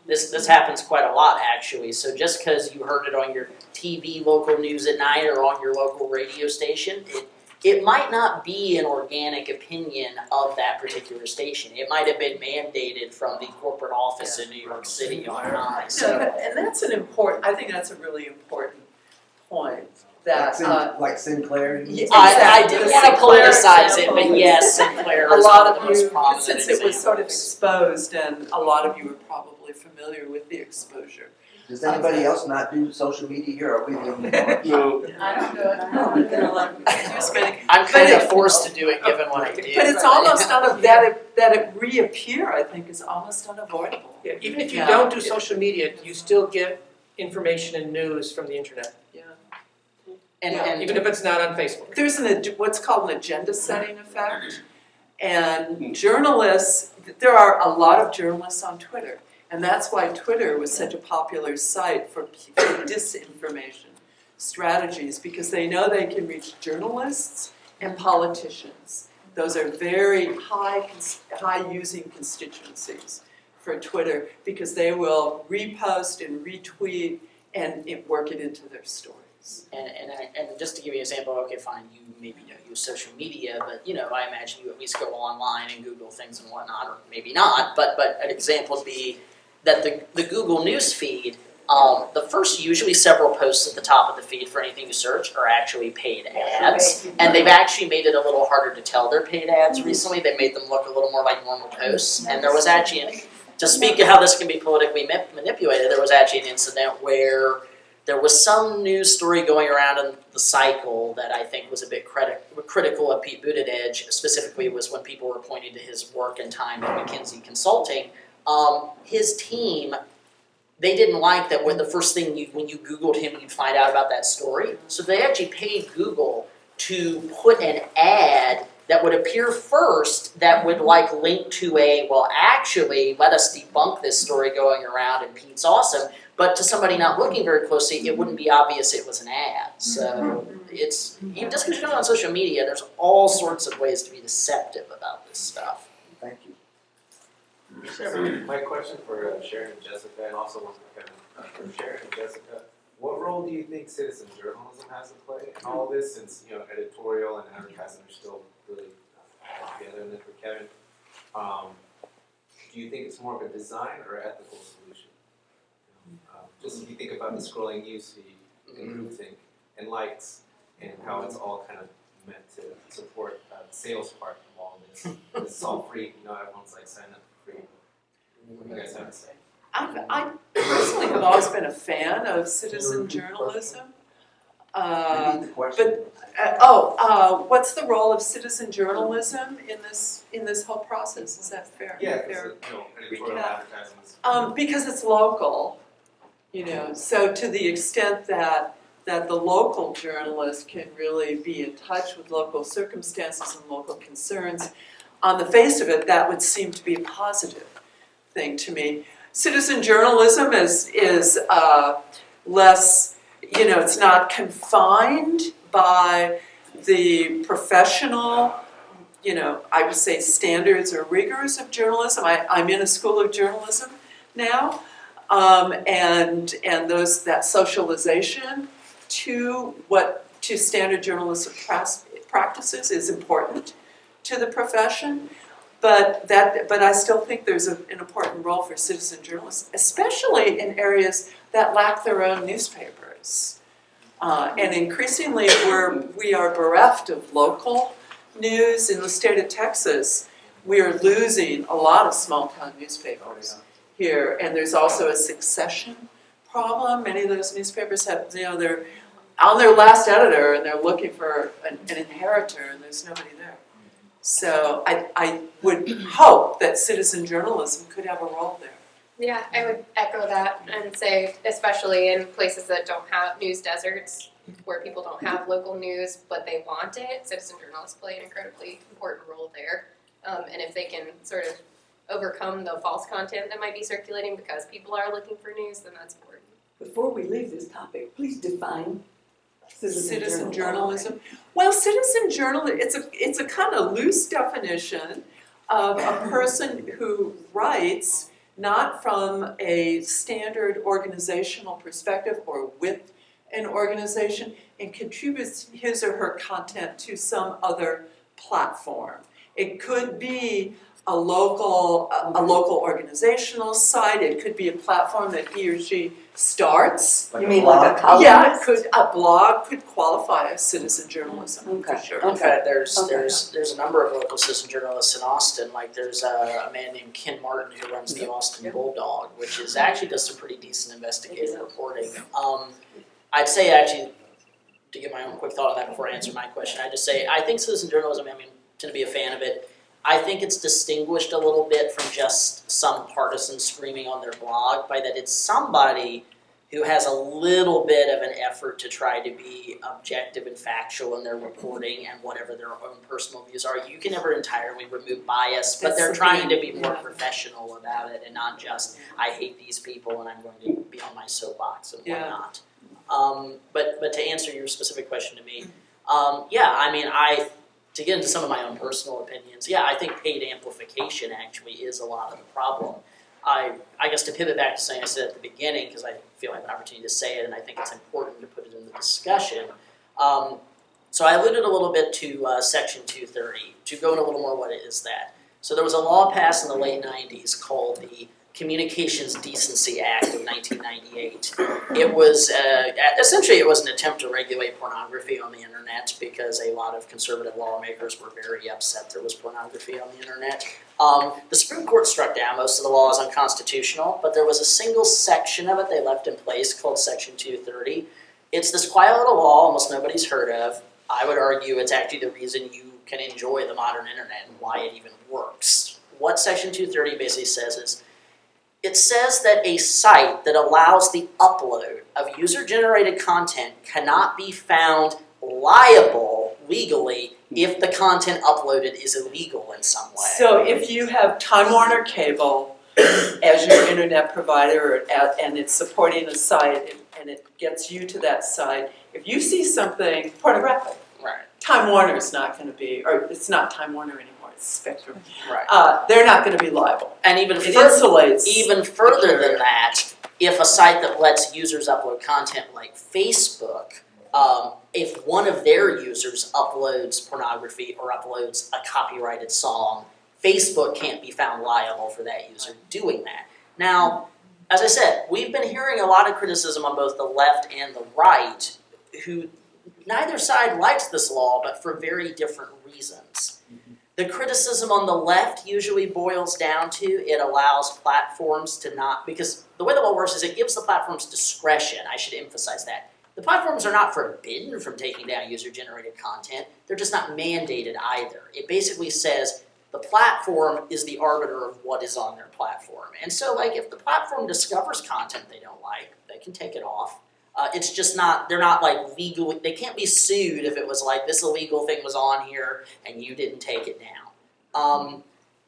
This happens quite a lot, actually. So just because you heard it on your TV local news at night or on your local radio station, it might not be an organic opinion of that particular station. It might have been mandated from the corporate office in New York City or not. And that's I think that's a really important point. That Like Sinclair? I didn't want to politicize it, but yes, Sinclair a is lot one of of the most you, prominent since it was sort of examples. exposed, and a lot of you are probably familiar with the exposure. Does anybody else not do social media here, or are we the only ones? I don't do it. I'm kind of forced to do it given what I do. But it's almost that it reappear, I think, is almost unavoidable. Yeah, even if you don't do social media, you still get information and news from the internet, And even if it's not on Facebook. There's what's called an agenda setting effect, and journalists, there are a lot of journalists on Twitter, and that's why Twitter was such a popular site for disinformation strategies, because they know they can reach journalists and politicians. Those are very high using constituencies for Twitter, because they will repost and retweet and work it into their stories. And just to give you an example, okay, fine, you maybe don't use social media, but I imagine you at least go online and Google things and whatnot, or maybe not. But an example would be that the Google News feed, the first usually several posts at the top of the feed for anything you search are actually paid ads, and they've actually made it a little harder to tell they're paid ads recently. They made them look a little more like normal posts, and there was actually, to speak of how this can be politically manipulated, there was actually an incident where there was some news story going around in the cycle that I think was a bit critical of Pete Buttigieg. Specifically, was when people were pointing to his work and time at McKinsey Consulting. His team, they didn't like that when the first thing when you Googled him, you'd find out about that story. So they actually paid Google to put an ad that would appear first that would like link to actually, let us debunk this story going around and Pete's awesome. But to somebody not looking very closely, it wouldn't be obvious it was an ad. So it's, even just because you're on social media, there's all sorts of ways to be deceptive about this stuff. Thank you. My question for Sharon and Jessica, and also for Sharon and Jessica, what role do you think citizen journalism has to play in all this, since editorial and advertising are still really together? And then for Kevin, do you think it's more of a design or ethical solution? Just if you think about the scrolling newsfeed and groupthink and likes and how it's all kind of meant to support the sales part of all this. It's all free, everyone's like sign up for free. What do you guys have to say? I personally have always been a fan of citizen journalism. Repeat the question. What's the role of citizen journalism in this whole process? Is that fair? Yeah, fair? editorial advertising is Because it's local, so to the extent that the local journalist can really be in touch with local circumstances and local concerns, on the face of it, that would seem to be a positive thing to me. Citizen journalism is less, it's not confined by the professional, I would say standards or rigors of journalism. I'm in a school of journalism now, and that socialization to standard journalistic practices is important to the profession. But I still think there's an important role for citizen journalists, especially in areas that lack their own newspapers. And increasingly, we are bereft of local news in the state of Texas. We are losing a lot of small-town newspapers here, and there's also a succession problem. Many of those newspapers have, they're on their last editor, and they're looking for an inheritor, and there's nobody there. So I would hope that citizen journalism could have a role there. Yeah, I would echo that and say, especially in places that don't have news deserts, where people don't have local news, but they want it, citizen journalists play an incredibly important role there. And if they can sort of overcome the false content that might be circulating because people are looking for news, then that's important. Before we leave this topic, please define Citizen journalism. Well, citizen journalism, it's a kind of loose definition of a person who writes not from a standard organizational perspective or with an organization and contributes his or her content to some other platform. It could be a local organizational site. It could be a platform that he or she starts. You mean like a columnist? Yeah, a blog could qualify as citizen journalism, for sure. In fact, there's a number of local citizen journalists in Austin. Like there's a man named Ken Martin who runs the Austin Bulldog, which is actually does some pretty decent investigative reporting. I'd say actually, to give my own quick thought on that before I answer my question, I'd just say I think citizen journalism, I tend to be a fan of it. I think it's distinguished a little bit from just some partisan screaming on their blog by that it's somebody who has a little bit of an effort to try to be objective and factual in their reporting and whatever their own personal views are. You can never entirely remove bias, but they're trying to be more professional about it and not just, I hate these people and I'm going to be on my soapbox and whatnot. But to answer your specific question to me, to get into some of my own personal opinions, I think paid amplification actually is a lot of the problem. I guess to pivot back to something I said at the beginning, because I feel I have an opportunity to say it and I think it's important to put it in the discussion. So I alluded a little bit to Section 230, to go into a little more what is that. So there was a law passed in the late 90s called the Communications Decency Act of 1998. It was, essentially it was an attempt to regulate pornography on the internet because a lot of conservative lawmakers were very upset there was pornography on the internet. The Supreme Court struck down most of the law as unconstitutional, but there was a single section of it they left in place called Section 230. It's this quiet little law almost nobody's heard of. I would argue it's actually the reason you can enjoy the modern internet and why it even works. What Section 230 basically says is, it says that a site that allows the upload of user-generated content cannot be found liable legally if the content uploaded is illegal in some way. So if you have Time Warner Cable as your internet provider and it's supporting a site and it gets you to that site, if you see something pornographic, Right. Time Warner is not going to be, or it's not Time Warner anymore, it's Spectrum. Right. They're not going to be liable. And even It insulates. even further than that, if a site that lets users upload content like Facebook, if one of their users uploads pornography or uploads a copyrighted song, Facebook can't be found liable for that user doing that. Now, as I said, we've been hearing a lot of criticism on both the left and the right, who neither side likes this law, but for very different reasons. The criticism on the left usually boils down to it allows platforms to not, because the way the law works is it gives the platforms discretion. I should emphasize that. The platforms are not forbidden from taking down user-generated content. They're just not mandated either. It basically says the platform is the arbiter of what is on their platform. And so, like, if the platform discovers content they don't like, they can take it off. It's just not, they're not like legal, they can't be sued if it was like this illegal thing was on here and you didn't take it down.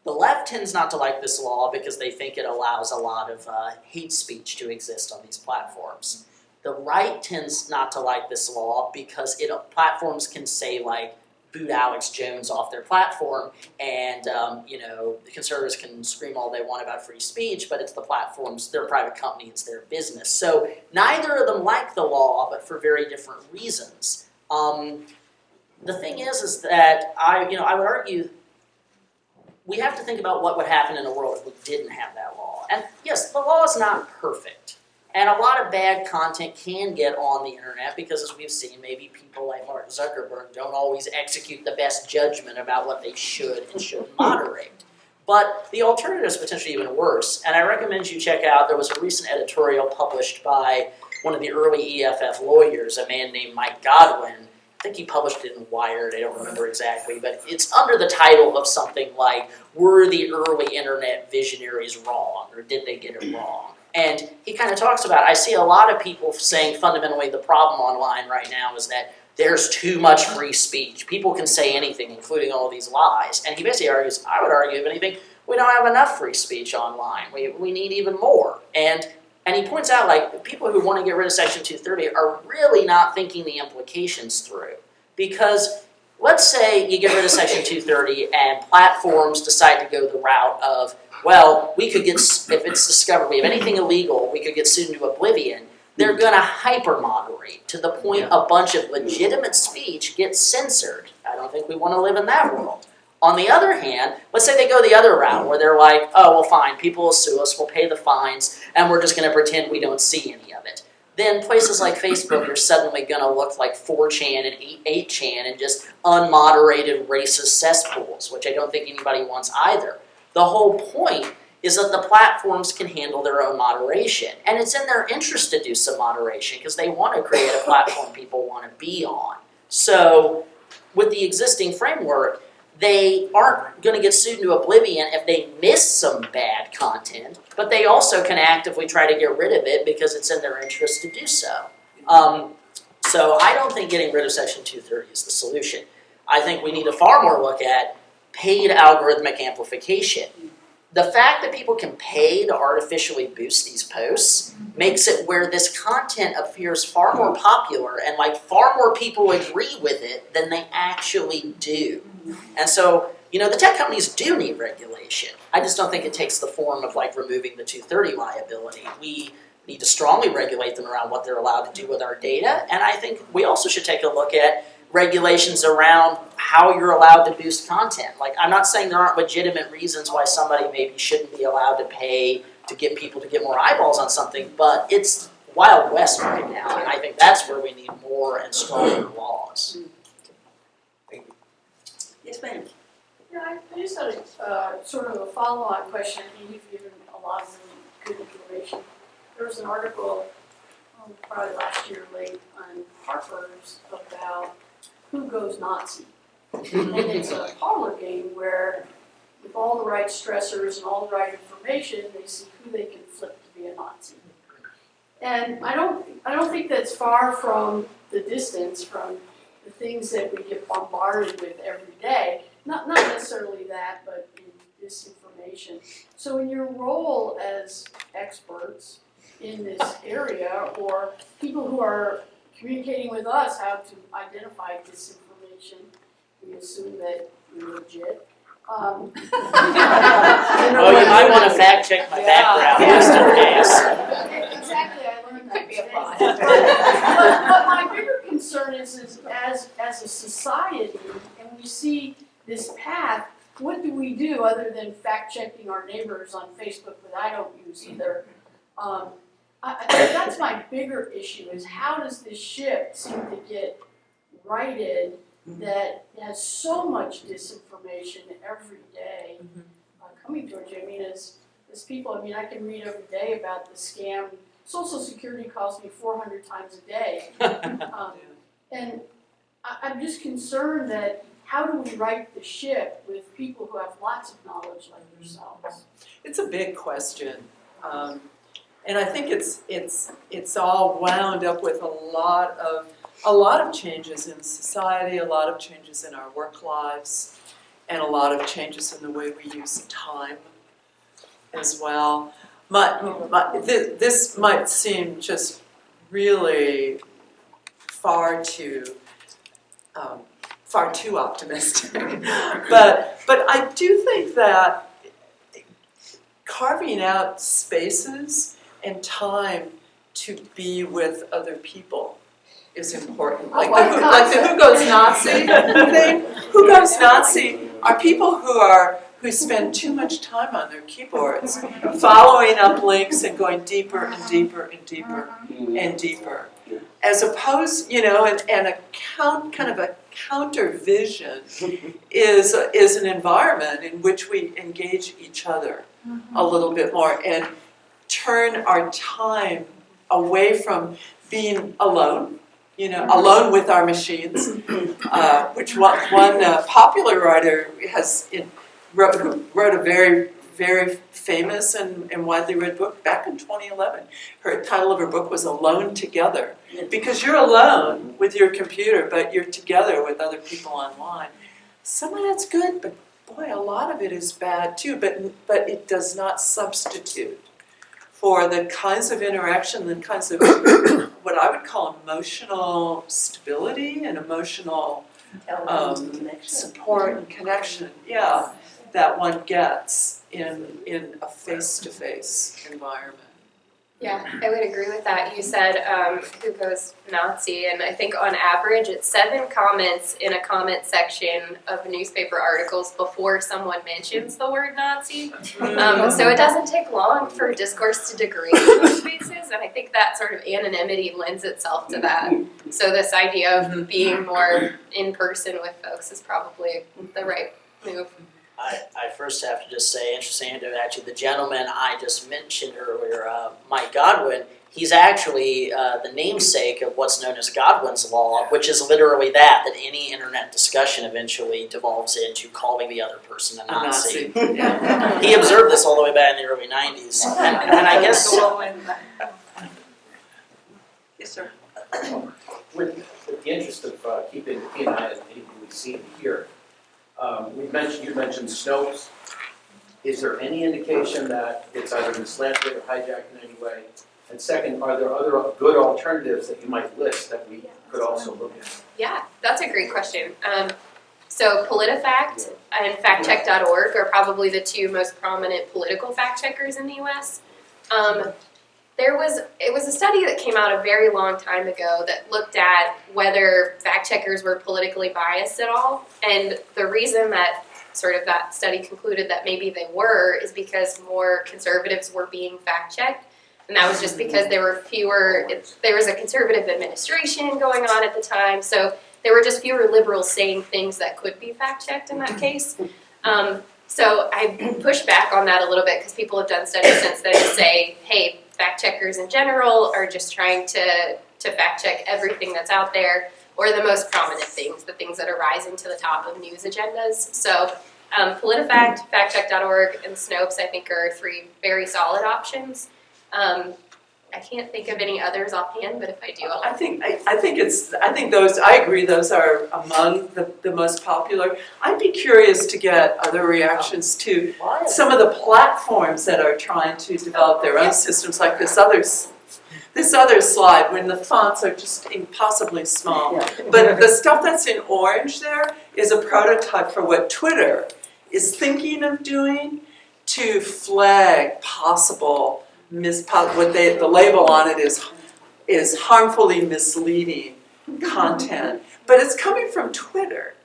The left tends not to like this law because they think it allows a lot of hate speech to exist on these platforms. The right tends not to like this law because platforms can say like, boot Alex Jones off their platform, and the conservatives can scream all they want about free speech, but it's the platforms, they're a private company, it's their business. So neither of them like the law, but for very different reasons. The thing is that I would argue we have to think about what would happen in a world if we didn't have that law. And yes, the law is not perfect. And a lot of bad content can get on the internet because, as we've seen, maybe people like Mark Zuckerberg don't always execute the best judgment about what they should and shouldn't moderate. But the alternative is potentially even worse. And I recommend you check out, there was a recent editorial published by one of the early EFF lawyers, a man named Mike Godwin. I think he published it in Wired, I don't remember exactly, but it's under the title of something like, were the early internet visionaries wrong, or did they get it wrong? And he kind of talks about, I see a lot of people saying fundamentally the problem online right now is that there's too much free speech. People can say anything, including all these lies. And he basically argues, I would argue, if anything, we don't have enough free speech online. We need even more. And he points out, like, people who want to get rid of Section 230 are really not thinking the implications through. Because let's say you get rid of Section 230 and platforms decide to go the route of, well, we could get, if it's discovered we have anything illegal, we could get sued into oblivion. They're going to hyper-moderate to the point a bunch of legitimate speech gets censored. I don't think we want to live in that world. On the other hand, let's say they go the other route where they're like, oh, well, fine, people will sue us, we'll pay the fines, and we're just going to pretend we don't see any of it. Then places like Facebook are suddenly going to look like 4chan and 8chan and just unmoderated racist cesspools, which I don't think anybody wants either. The whole point is that the platforms can handle their own moderation. And it's in their interest to do some moderation because they want to create a platform people want to be on. So with the existing framework, they aren't going to get sued into oblivion if they miss some bad content, but they also can actively try to get rid of it because it's in their interest to do so. So I don't think getting rid of Section 230 is the solution. I think we need to far more look at paid algorithmic amplification. The fact that people can pay to artificially boost these posts makes it where this content appears far more popular and like far more people agree with it than they actually do. And so, the tech companies do need regulation. I just don't think it takes the form of like removing the 230 liability. We need to strongly regulate them around what they're allowed to do with our data. And I think we also should take a look at regulations around how you're allowed to boost content. Like, I'm not saying there aren't legitimate reasons why somebody maybe shouldn't be allowed to pay to get people to get more eyeballs on something, but it's Wild West right now, and I think that's where we need more and stronger laws. Thank you. Yes, ma'am. Yeah, I just had a sort of a follow-on question. You've given a lot of really good information. There was an article, probably last year late, on Harper's about who goes Nazi. And it's a parlor game where with all the right stressors and all the right information, they see who they can flip to be a Nazi. And I don't think that's far from the distance from the things that we get bombarded with every day. Not necessarily that, but in disinformation. So in your role as experts in this area, or people who are communicating with us how to identify disinformation, we assume that you're legit. Oh, you might want to fact check my background, just in case. Exactly, I learned that Could be a today. bot. But my bigger concern is as a society, and we see this path, what do we do other than fact checking our neighbors on Facebook that I don't use either? That's my bigger issue, is how does this ship seem to get righted that has so much disinformation every day coming towards you? I mean, as people, I mean, I can read every day about the scam. Social Security calls me 400 times a day. And I'm just concerned that how do we right the ship with people who have lots of knowledge like yourselves? It's a big question. And I think it's all wound up with a lot of changes in society, a lot of changes in our work lives, and a lot of changes in the way we use time as well. This might seem just really far too optimistic, but I do think that carving out spaces and time to be with other people is important. Like the Who Goes Nazi thing. Who Goes Nazi are people who spend too much time on their keyboards, following up links and going deeper and deeper and deeper and deeper. As opposed, and a kind of a counter vision is an environment in which we engage each other a little bit more and turn our time away from being alone, alone with our machines, which one popular writer wrote a very, very famous and widely read book back in 2011. Her title of her book was Alone Together, because you're alone with your computer, but you're together with other people online. Some of that's good, but boy, a lot of it is bad too, but it does not substitute for the kinds of interaction, the kinds of what I would call emotional stability and emotional support and connection, that one gets in a face-to-face environment. Yeah, I would agree with that. You said, Who Goes Nazi? And I think on average it's 7 comments in a comment section of newspaper articles before someone mentions the word Nazi. So it doesn't take long for discourse to degrade in those spaces, and I think that sort of anonymity lends itself to that. So this idea of being more in person with folks is probably the right move. I first have to just say, interesting, actually the gentleman I just mentioned earlier, Mike Godwin, he's actually the namesake of what's known as Godwin's Law, which is literally that any internet discussion eventually devolves into calling the other person a Nazi. He observed this all the way back in the early 90s. And I guess... Yes, sir. With the interest of keeping an eye on anything we see and hear, you mentioned Snopes. Is there any indication that it's either mislated or hijacked in any way? And second, are there other good alternatives that you might list that we could also look at? Yeah, that's a great question. So PolitiFact and FactCheck.org are probably the 2 most prominent political fact checkers in the U.S. It was a study that came out a very long time ago that looked at whether fact checkers were politically biased at all. And the reason that that study concluded that maybe they were is because more conservatives were being fact checked. And that was just because there was a conservative administration going on at the time. So there were just fewer liberals saying things that could be fact checked in that case. So I pushed back on that a little bit because people have done studies since then to say, hey, fact checkers in general are just trying to fact check everything that's out there, or the most prominent things, the things that are rising to the top of news agendas. So PolitiFact, FactCheck.org, and Snopes I think are 3 very solid options. I can't think of any others offhand, but if I do, I'll. I think those, I agree, those are among the most popular. I'd be curious to get other reactions to some of the platforms that are trying to develop their own systems, like this other slide when the fonts are just impossibly small. But the stuff that's in orange there is a prototype for what Twitter is thinking of doing to flag possible the label on it is harmfully misleading content. But it's coming from Twitter,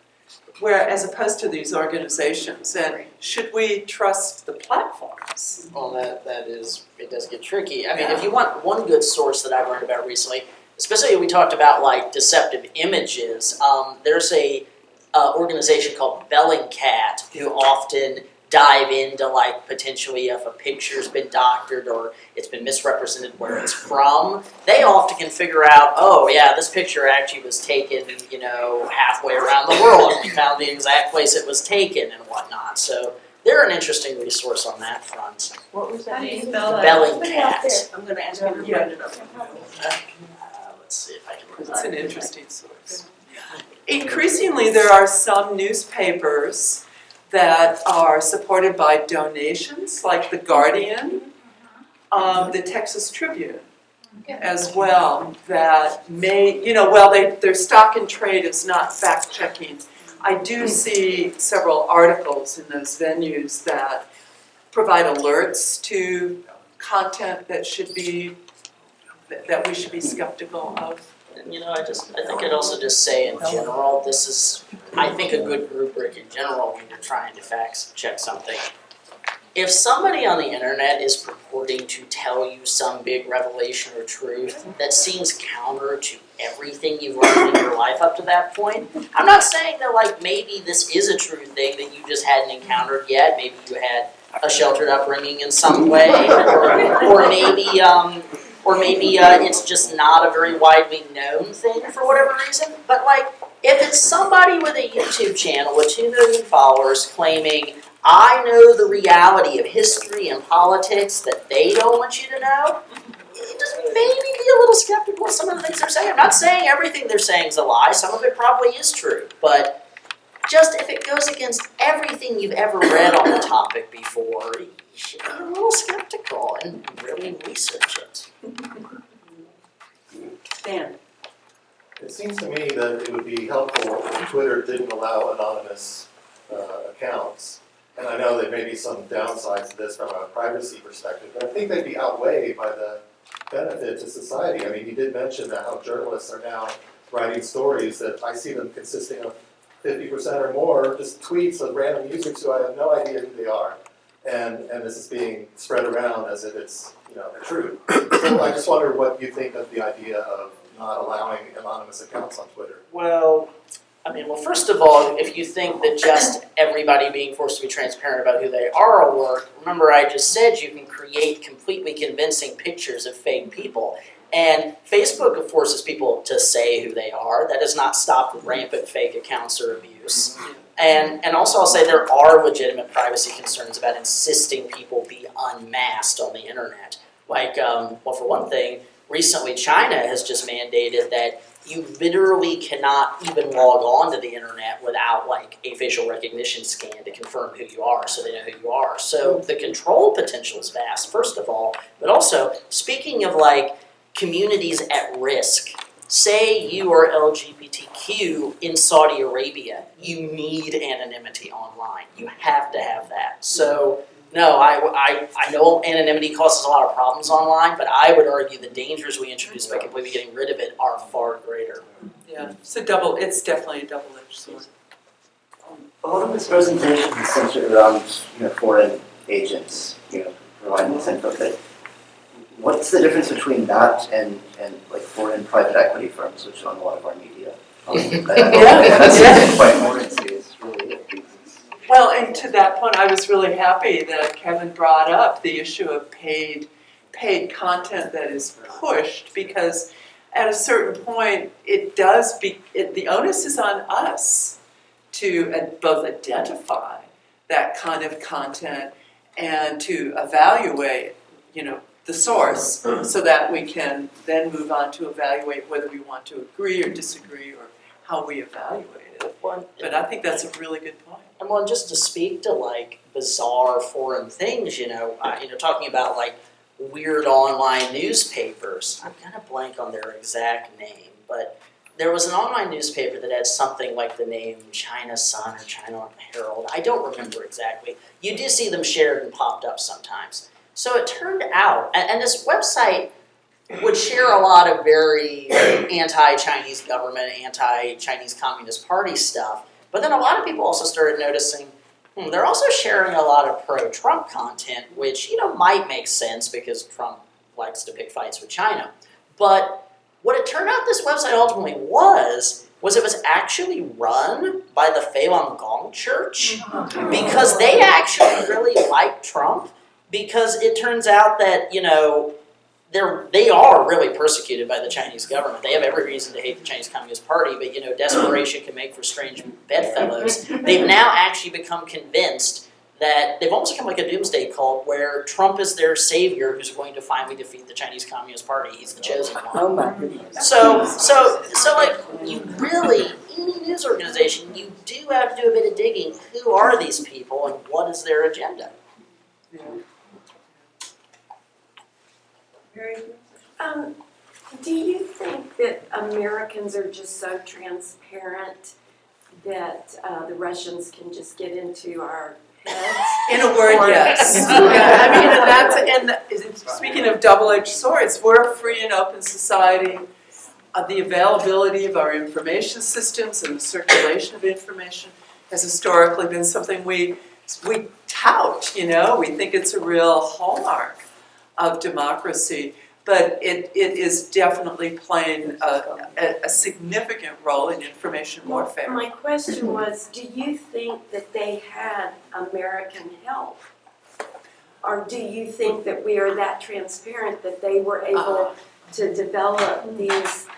as opposed to these organizations. And should we trust the platforms? Well, it does get tricky. I mean, if you want one good source that I've learned about recently, especially we talked about like deceptive images, there's a organization called Bellingcat who often dive into like potentially if a picture's been doctored or it's been misrepresented where it's from. They often can figure out, oh yeah, this picture actually was taken, halfway around the world and we found the exact place it was taken and whatnot. So they're an interesting resource on that front. What was that How do you name? spell that? Bellingcat. I'm gonna ask you to write it up. Let's see if I can It's an interesting source. Increasingly, there are some newspapers that are supported by donations, like The Guardian, the Texas Tribune as well, that may, their stock and trade is not fact-checking. I do see several articles in those venues that provide alerts to content that we should be skeptical of. And, I think I'd also just say in general, this is, I think, a good rubric in general when you're trying to fact check something. If somebody on the internet is purporting to tell you some big revelation or truth that seems counter to everything you've learned in your life up to that point, I'm not saying that like maybe this is a true thing that you just hadn't encountered yet. Maybe you had a sheltered upbringing in some way, or maybe it's just not a very widely known thing for whatever reason. But like, if it's somebody with a YouTube channel with 2 million followers claiming, I know the reality of history and politics that they don't want you to know, you just maybe be a little skeptical of some of the things they're saying. I'm not saying everything they're saying is a lie. Some of it probably is true. But just if it goes against everything you've ever read on the topic before, you should be a little skeptical and really research it. Dan. It seems to me that it would be helpful if Twitter didn't allow anonymous accounts. And I know there may be some downsides to this from a privacy perspective, but I think they'd be outweighed by the benefit to society. I mean, you did mention that how journalists are now writing stories that I see them consisting of 50% or more just tweets of random users who I have no idea who they are. And this is being spread around as if it's true. So I just wonder what you think of the idea of not allowing anonymous accounts on Twitter. Well, first of all, if you think that just everybody being forced to be transparent about who they are will work, remember I just said you can create completely convincing pictures of fake people. And Facebook forces people to say who they are. That does not stop rampant fake accounts or abuse. And also I'll say there are legitimate privacy concerns about insisting people be unmasked on the internet. Like, for one thing, recently China has just mandated that you literally cannot even log on to the internet without like a facial recognition scan to confirm who you are so they know who you are. So the control potential is vast, first of all. But also, speaking of like communities at risk, say you are LGBTQ in Saudi Arabia, you need anonymity online. You have to have that. So no, I know anonymity causes a lot of problems online, but I would argue the dangers we introduce by completely getting rid of it are far greater. Yeah, it's definitely a double-edged sword. A lot of this presentation is centered around foreign agents, providing this info. But what's the difference between that and like foreign private equity firms, which own a lot of our media? That's quite more is really. Well, and to that point, I was really happy that Kevin brought up the issue of paid content that is pushed, because at a certain point, the onus is on us to both identify that kind of content and to evaluate, the source so that we can then move on to evaluate whether we want to agree or disagree or how we evaluate it. But I think that's a really good point. And well, just to speak to like bizarre foreign things, talking about like weird online newspapers. I'm kind of blank on their exact name, but there was an online newspaper that had something like the name China Sun or China Herald. I don't remember exactly. You do see them shared and popped up sometimes. So it turned out, and this website would share a lot of very anti-Chinese government, anti-Chinese Communist Party stuff, but then a lot of people also started noticing they're also sharing a lot of pro-Trump content, which might make sense because Trump likes to pick fights with China. But what it turned out this website ultimately was it was actually run by the Falun Gong Church because they actually really like Trump. Because it turns out that, they are really persecuted by the Chinese government. They have every reason to hate the Chinese Communist Party, but, desperation can make for strange bedfellows. They've now actually become convinced that they've almost become like a doomsday cult where Trump is their savior who's going to finally defeat the Chinese Communist Party. He's the chosen one. Oh my goodness. So like, you really, any news organization, you do have to do a bit of digging. Who are these people and what is their agenda? Yeah. Do you think that Americans are just so transparent that the Russians can just get into our heads? In a word, yes. And speaking of double-edged swords, we're a free and open society. The availability of our information systems and the circulation of information has historically been something we tout, we think it's a real hallmark of democracy. But it is definitely playing a significant role in information warfare. My question was, do you think that they had American help? Or do you think that we are that transparent that they were able to develop these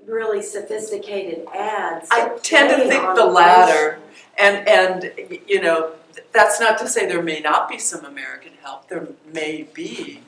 really sophisticated ads? I tend to think the latter. And that's not to say there may not be some American help. There may be.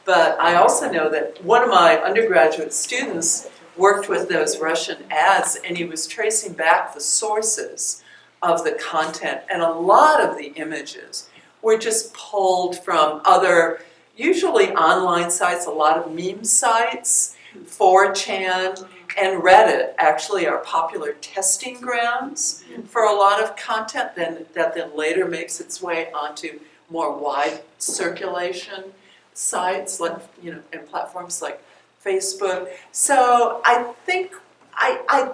But I also know that one of my undergraduate students worked with those Russian ads, and he was tracing back the sources of the content, and a lot of the images were just pulled from other, usually online sites, a lot of meme sites, 4chan, and Reddit actually are popular testing grounds for a lot of content that then later makes its way onto more wide circulation sites like, and platforms like Facebook. So I think, I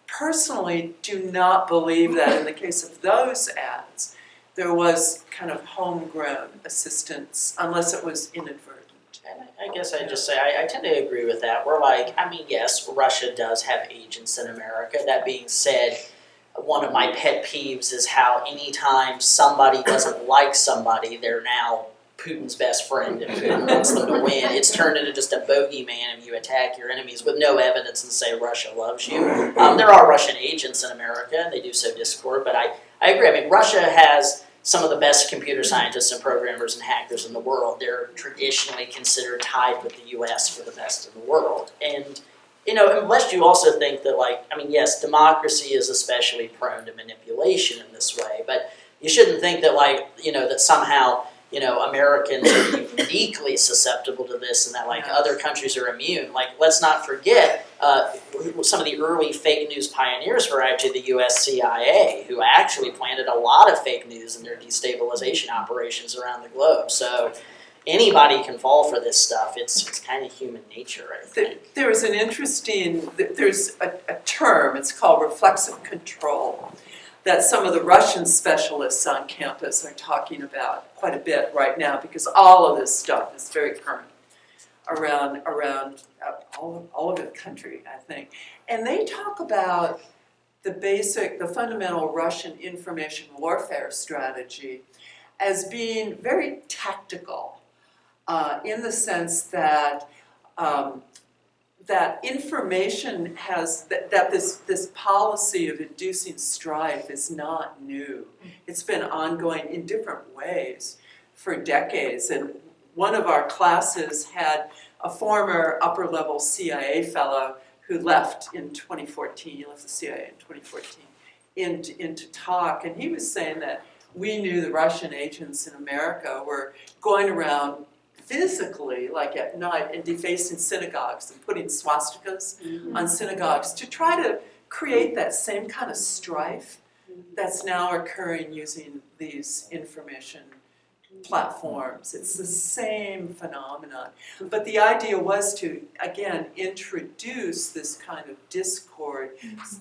personally do not believe that in the case of those ads, there was kind of homegrown assistance, unless it was inadvertent. And I guess I'd just say, I tend to agree with that. We're like, yes, Russia does have agents in America. That being said, one of my pet peeves is how anytime somebody doesn't like somebody, they're now Putin's best friend and Putin wants them to win. It's turned into just a bogeyman and you attack your enemies with no evidence and say Russia loves you. There are Russian agents in America and they do sow discord, but I agree. Russia has some of the best computer scientists and programmers and hackers in the world. They're traditionally considered tied with the US for the best in the world. And, unless you also think that yes, democracy is especially prone to manipulation in this way, but you shouldn't think that that somehow Americans are uniquely susceptible to this and that other countries are immune. Let's not forget some of the early fake news pioneers were actually the US CIA, who actually planted a lot of fake news in their destabilization operations around the globe. So anybody can fall for this stuff. It's kind of human nature, I think. There's a term, it's called reflexive control, that some of the Russian specialists on campus are talking about quite a bit right now, because all of this stuff is very current around all over the country, I think. And they talk about the fundamental Russian information warfare strategy as being very tactical, in the sense that that information this policy of inducing strife is not new. It's been ongoing in different ways for decades, and one of our classes had a former upper-level CIA fellow who left in 2014, he left the CIA in 2014, in to talk, and he was saying that we knew the Russian agents in America were going around physically, like at night, and defacing synagogues and putting swastikas on synagogues to try to create that same kind of strife that's now occurring using these information platforms. It's the same phenomenon. But the idea was to, again, introduce this kind of discord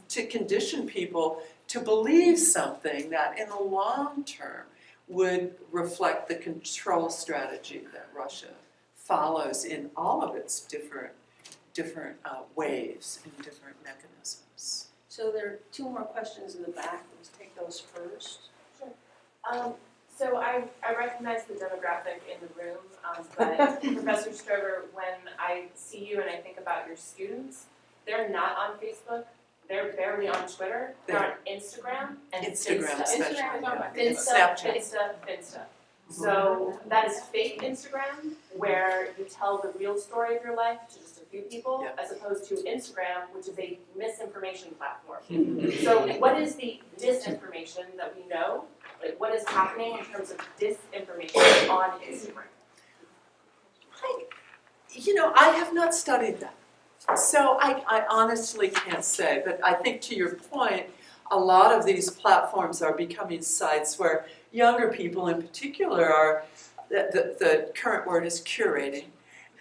to condition people to believe something that in the long term would reflect the control strategy that Russia follows in all of its different ways and different mechanisms. So there are two more questions in the back. Let's take those first. So I recognize the demographic in the room, but Professor Strover, when I see you and I think about your students, they're not on Facebook, they're barely on Twitter, they're on Instagram and Instagram Finsta. especially. Finsta. So that is fake Instagram, where you tell the real story of your life to just a few people, as opposed to Instagram, which is a misinformation platform. So what is the disinformation that we know? Like, what is happening in terms of disinformation on Instagram? I have not studied that. So I honestly can't say, but I think to your point, a lot of these platforms are becoming sites where younger people in particular are, the current word is curating,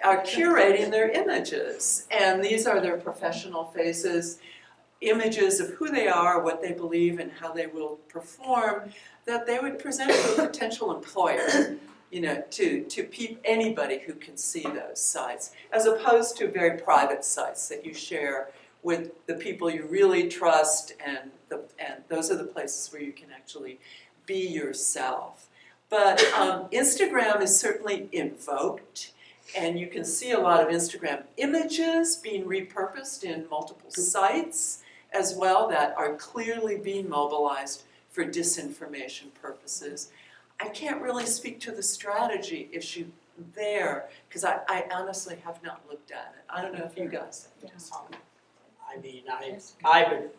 are curating their images. And these are their professional faces, images of who they are, what they believe, and how they will perform, that they would present to a potential employer, to anybody who can see those sites, as opposed to very private sites that you share with the people you really trust, and those are the places where you can actually be yourself. But Instagram is certainly invoked, and you can see a lot of Instagram images being repurposed in multiple sites as well that are clearly being mobilized for disinformation purposes. I can't really speak to the strategy issue there, because I honestly have not looked at it. I don't know if you guys have. I mean, I've been,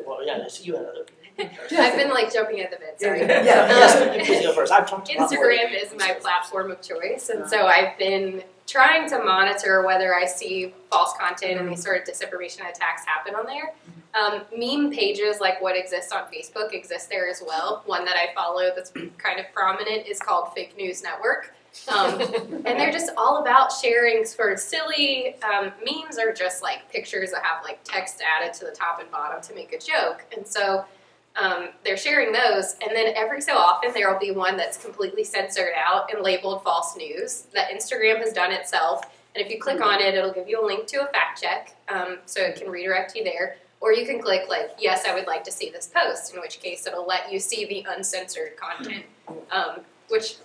well, yeah, you had other. I've been jumping at the bit, sorry. Yes, please go first. I've talked a lot more. Instagram is my platform of choice, and so I've been trying to monitor whether I see false content and these sort of disinformation attacks happen on there. Meme pages like what exists on Facebook exist there as well. One that I follow that's kind of prominent is called Fake News Network. And they're just all about sharing sort of silly memes, or just pictures that have text added to the top and bottom to make a joke. And so they're sharing those, and then every so often there will be one that's completely censored out and labeled false news that Instagram has done itself. And if you click on it, it'll give you a link to a fact check, so it can redirect you there. Or you can click yes, I would like to see this post, in which case it'll let you see the uncensored content, which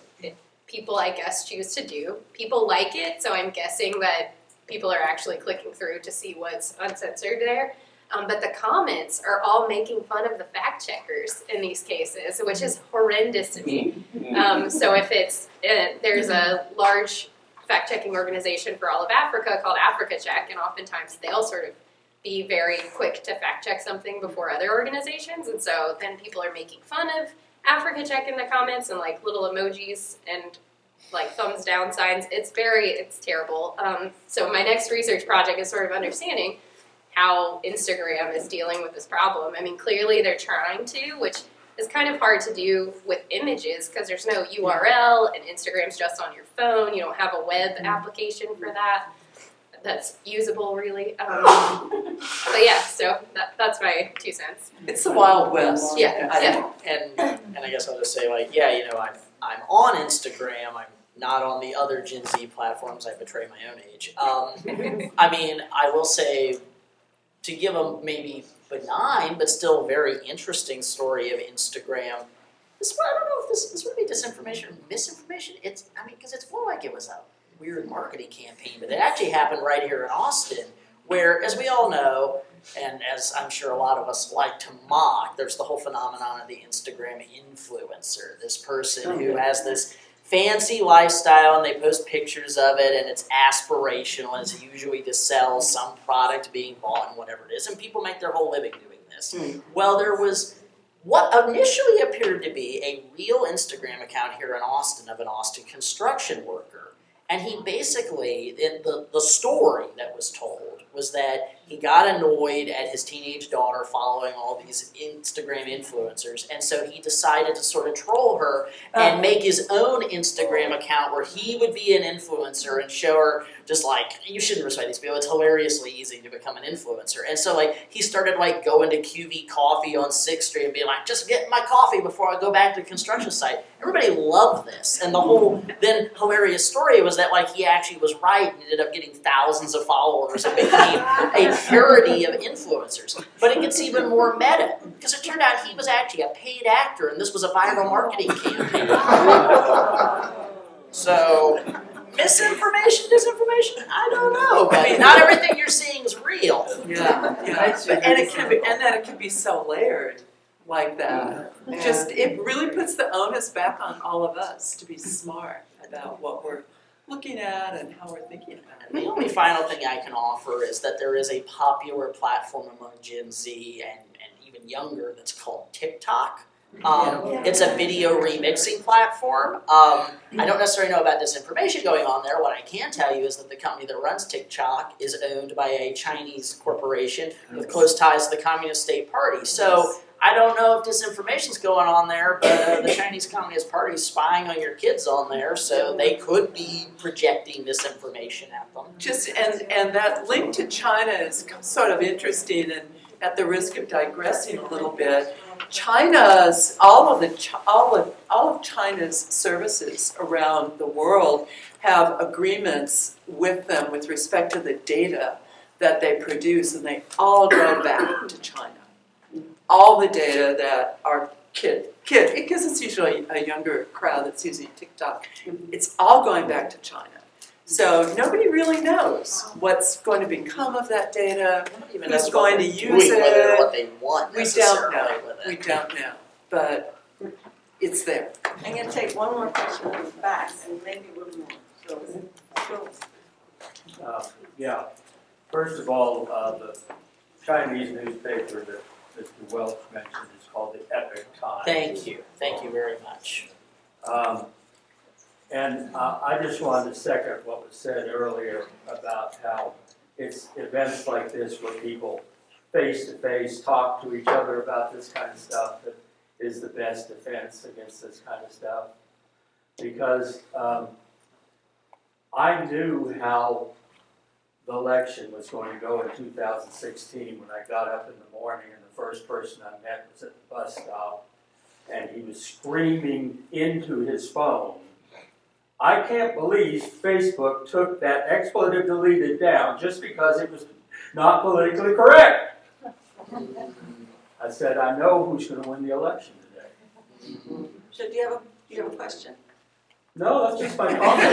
people, I guess, choose to do. People like it, so I'm guessing that people are actually clicking through to see what's uncensored there. But the comments are all making fun of the fact checkers in these cases, which is horrendous to me. So if there's a large fact-checking organization for all of Africa called Africa Check, and oftentimes they'll sort of be very quick to fact-check something before other organizations, and so then people are making fun of Africa Check in the comments, and little emojis and thumbs down signs. It's terrible. So my next research project is sort of understanding how Instagram is dealing with this problem. I mean, clearly they're trying to, which is kind of hard to do with images because there's no URL, and Instagram's just on your phone. You don't have a web application for that that's usable, really. But yeah, so that's my 2 cents. It's the Wild West. Yeah. And I guess I'll just say, I'm on Instagram. I'm not on the other Gen Z platforms. I betray my own age. I mean, I will say, to give a maybe benign but still very interesting story of Instagram, I don't know if this would be disinformation or misinformation. Because it's more like it was a weird marketing campaign, but it actually happened right here in Austin, where, as we all know, and as I'm sure a lot of us like to mock, there's the whole phenomenon of the Instagram influencer, this person who has this fancy lifestyle and they post pictures of it and it's aspirational and it's usually to sell some product being bought and whatever it is, and people make their whole living doing this. Well, there was what initially appeared to be a real Instagram account here in Austin of an Austin construction worker. And he basically, the story that was told was that he got annoyed at his teenage daughter following all these Instagram influencers, and so he decided to sort of troll her and make his own Instagram account where he would be an influencer and show her just like, you shouldn't respect these people, it's hilariously easy to become an influencer. And so like he started like going to QV Coffee on 6th Street and being like, just get my coffee before I go back to the construction site. Everybody loved this. And the whole then hilarious story was that like he actually was right and ended up getting thousands of followers and became a parody of influencers. But it gets even more meta because it turned out he was actually a paid actor and this was a viral marketing campaign. So misinformation, disinformation, I don't know. But not everything you're seeing is real. Yeah. And it can be, and that it can be so layered like that. It really puts the onus back on all of us to be smart about what we're looking at and how we're thinking about it. The only final thing I can offer is that there is a popular platform among Gen Z and even younger that's called TikTok. It's a video remixing platform. I don't necessarily know about disinformation going on there. What I can tell you is that the company that runs TikTok is owned by a Chinese corporation with close ties to the Communist State Party. So I don't know if disinformation's going on there, but the Chinese Communist Party is spying on your kids on there, so they could be projecting disinformation at them. And that link to China is sort of interesting, and at the risk of digressing a little bit, all of China's services around the world have agreements with them with respect to the data that they produce, and they all go back to China. All the data that our kid, because it's usually a younger crowd that's using TikTok, it's all going back to China. So nobody really knows what's going to become of that data, who's going to use it. What they want We don't know. We don't know, but it's there. I'm going to take one more question in the back and maybe one more. Yeah. First of all, the Chinese newspaper that Mr. Welch mentioned is called the Epic Times. Thank you. Thank you very much. And I just wanted to second what was said earlier about how it's events like this where people face-to-face talk to each other about this kind of stuff that is the best defense against this kind of stuff. Because I knew how the election was going to go in 2016 when I got up in the morning and the first person I met was at the bus stop and he was screaming into his phone, "I can't believe Facebook took that expletive deleted down just because it was not politically correct." I said, I know who's going to win the election today. So do you have a question? No, that's just my comment.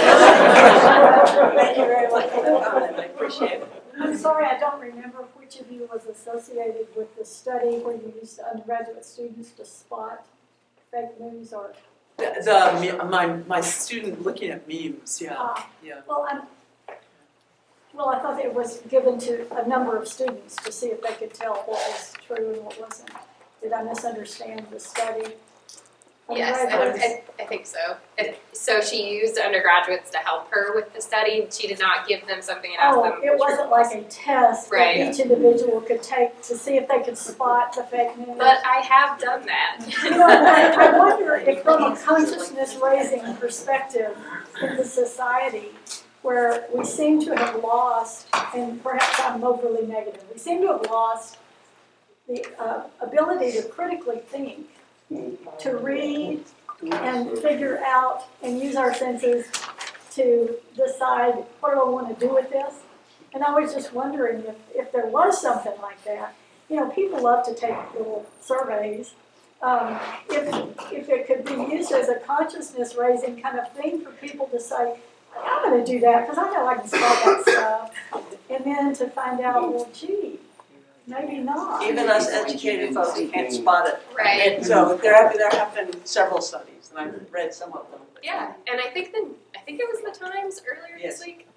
Thank you very much for the comment. I appreciate it. I'm sorry, I don't remember which of you was associated with the study where you used undergraduate students to spot fake news or. My student looking at memes, yeah. Well, I thought it was given to a number of students to see if they could tell what was true and what wasn't. Did I misunderstand the study? Yes, I think so. So she used undergraduates to help her with the study. She did not give them something and ask them. It wasn't like a test that each individual could take to see if they could spot the fake news. But I have done that. I wonder if from a consciousness-raising perspective in the society, where we seem to have lost, and perhaps I'm overly negative, we seem to have lost the ability to critically think, to read and figure out and use our senses to decide what do I want to do with this. And I was just wondering if there was something like that. You know, people love to take little surveys. If it could be used as a consciousness-raising kind of thing for people to say, I'm going to do that because I know I can spell that stuff. And then to find out, well, gee, Maybe not. Even us educated folks can't spot it. Right. So there have been several studies, and I've read some of them. Yeah, and I think it was the Times earlier Yes. this week.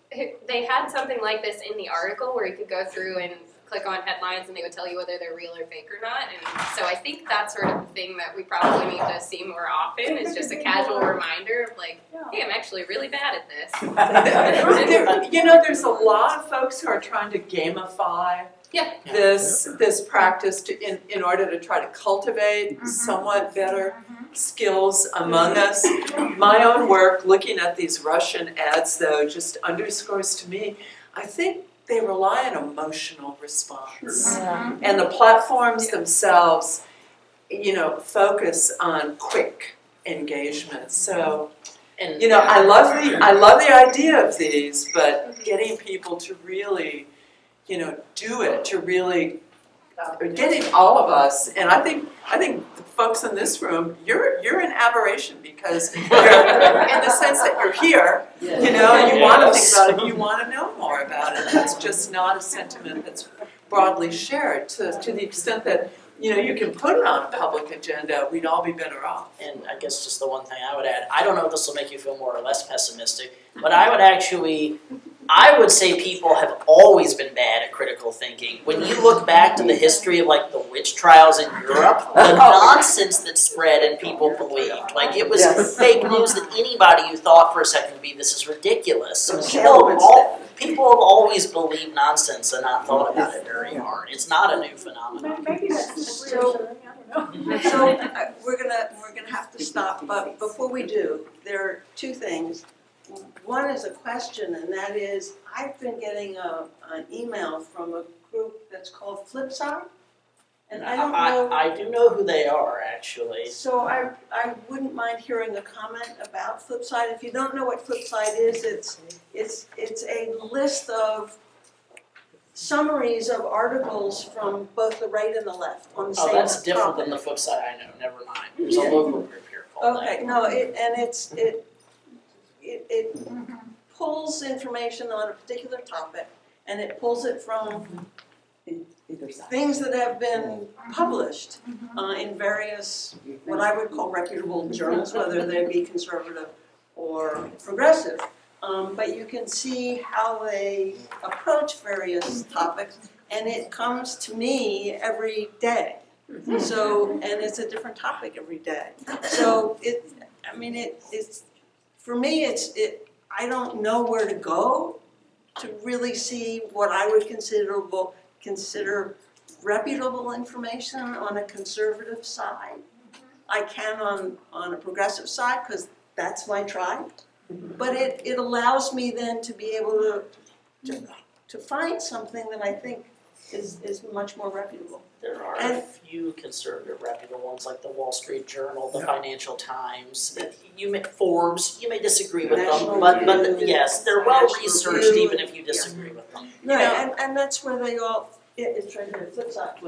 They had something like this in the article where you could go through and click on headlines and they would tell you whether they're real or fake or not. And so I think that's sort of the thing that we probably need to see more often is just a casual reminder of like, hey, I'm actually really bad at this. There's a lot of folks who are trying to gamify this practice in order to try to cultivate somewhat better skills among us. My own work looking at these Russian ads, though, just underscores to me, I think they rely on emotional response. And the platforms themselves, focus on quick engagement. So, I love the idea of these, but getting people to really, do it, to really, getting all of us, and I think the folks in this room, you're an aberration because you're, in the sense that you're here, and you want to think about it, you want to know more about it. That's just not a sentiment that's broadly shared to the extent that you can put it on a public agenda, we'd all be better off. And I guess just the one thing I would add, I don't know if this will make you feel more or less pessimistic, but I would say people have always been bad at critical thinking. When you look back to the history of like the witch trials in Europe, the nonsense that spread and people believed, like it was fake news that anybody who thought for a second would be, this is ridiculous. So people have always believed nonsense and not thought about it very hard. It's not a new phenomenon. Maybe that's So we're gonna have to stop, but before we do, there are two things. One is a question, and that is, I've been getting an email from a group that's called Flipside, and I don't know. I do know who they are, actually. So I wouldn't mind hearing a comment about Flipside. If you don't know what Flipside is, it's a list of summaries of articles from both the right and the left on the same topic. Oh, that's different than the flip side I know. Never mind. There's a local group here called that. Okay, no, it pulls information on a particular topic, and it pulls it from things that have been published in various, what I would call reputable journals, whether they be conservative or progressive. But you can see how they approach various topics, and it comes to me every day. So, and it's a different topic every day. So it's for me, I don't know where to go to really see what I would consider reputable information on a conservative side. I can on a progressive side because that's my tribe. But it allows me then to be able to find something that I think is much more reputable. There are a few conservative reputable ones like the Wall Street Journal, the Financial Times, Forbes, you may disagree with them, but yes, they're well researched even if you disagree with them. Right, and that's where they all, it's right here, Flipside.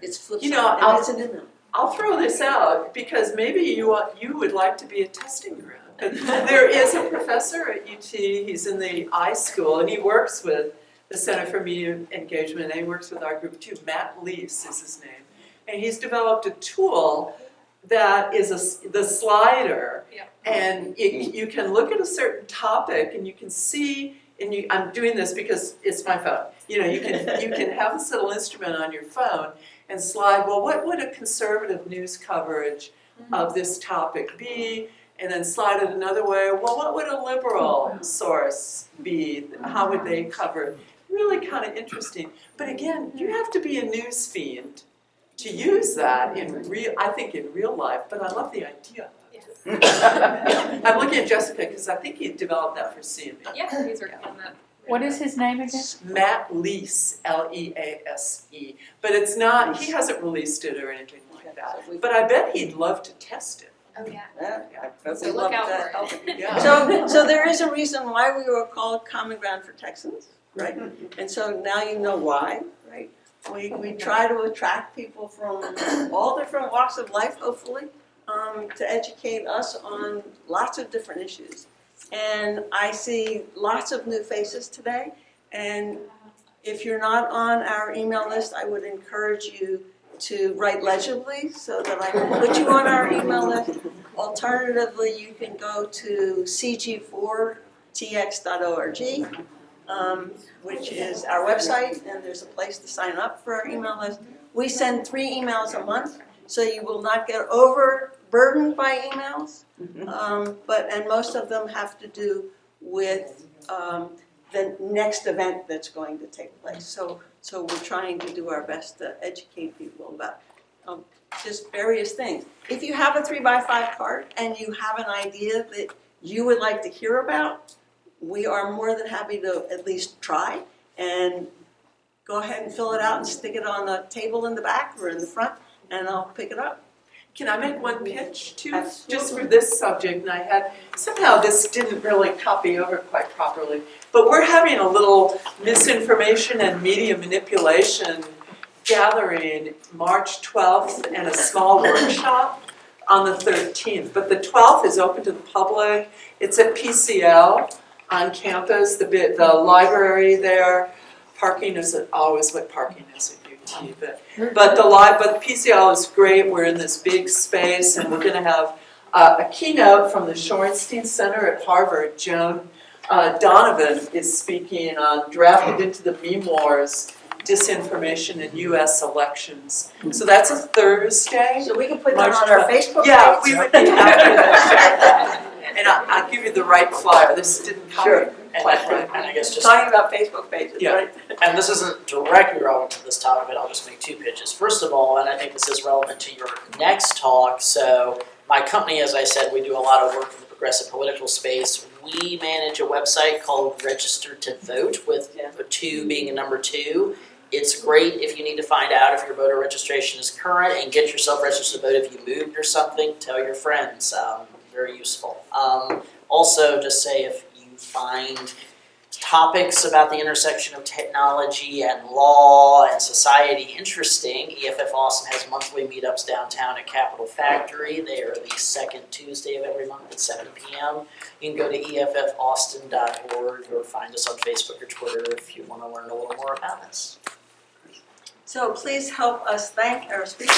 It's Flipside, and it's an email. I'll throw this out because maybe you would like to be a testing ground. There is a professor at UT, he's in the I School, and he works with the Center for Media Engagement, and he works with our group too. Matt Lease is his name. And he's developed a tool that is the slider, and you can look at a certain topic and you can see, I'm doing this because it's my phone. You can have this little instrument on your phone and slide, well, what would a conservative news coverage of this topic be? And then slide it another way, well, what would a liberal source be? How would they cover it? Really kind of interesting. But again, you have to be a news fiend to use that in real life, but I love the idea. I'm looking at Jessica because I think he developed that for CME. Yeah, he's working on that. What is his name again? Matt Lease, Lease. But it's not, he hasn't released it or anything like that. But I bet he'd love to test it. Oh yeah. So look out for it. Yeah. So there is a reason why we were called Common Ground for Texans, right? And so now you know why, right? We try to attract people from all different walks of life, hopefully, to educate us on lots of different issues. And I see lots of new faces today, and If you're not on our email list, I would encourage you to write legibly so that I can put you on our email list. Alternatively, you can go to cg4tx.org, which is our website, and there's a place to sign up for our email list. We send 3 emails a month, so you will not get overburdened by emails. And most of them have to do with the next event that's going to take place. So we're trying to do our best to educate people about just various things. If you have a 3x5 card and you have an idea that you would like to hear about, we are more than happy to at least try and go ahead and fill it out and stick it on the table in the back or in the front, and I'll pick it up. Can I make one pitch too? Absolutely. Just for this subject, and I had, somehow this didn't really copy over quite properly, but we're having a little misinformation and media manipulation gathering March 12th and a small workshop on the 13th. But the 12th is open to the public. It's at PCL on campus, the library there. Parking isn't always what parking is at UT, but the PCL is great. We're in this big space, and we're going to have a keynote from the Shorenstein Center at Harvard. Joan Donovan is speaking on Drafted into the Memoirs, Disinformation in U.S. Elections. So that's a Thursday. So we can put that on our Facebook page? Yeah, we would be happy to share that. And I'll give you the right flyer. This didn't come quite right. And I guess just Talking about Facebook pages, Yeah. right? And this isn't directly relevant to this topic, but I'll just make 2 pitches. First of all, and I think this is relevant to your next talk, so my company, as I said, we do a lot of work in the progressive political space. We manage a website called Register to Vote, with a 2 being a number 2. It's great if you need to find out if your voter registration is current and get yourself registered to vote if you moved or something. Tell your friends. Very useful. Also, just say if you find topics about the intersection of technology and law and society interesting, EFF-Austin has monthly meetups downtown at Capitol Factory. They are the 2nd Tuesday of every month at 7 p.m. You can go to EFF-Austin.org or find us on Facebook or Twitter if you want to learn a little more about us. So please help us thank our speakers.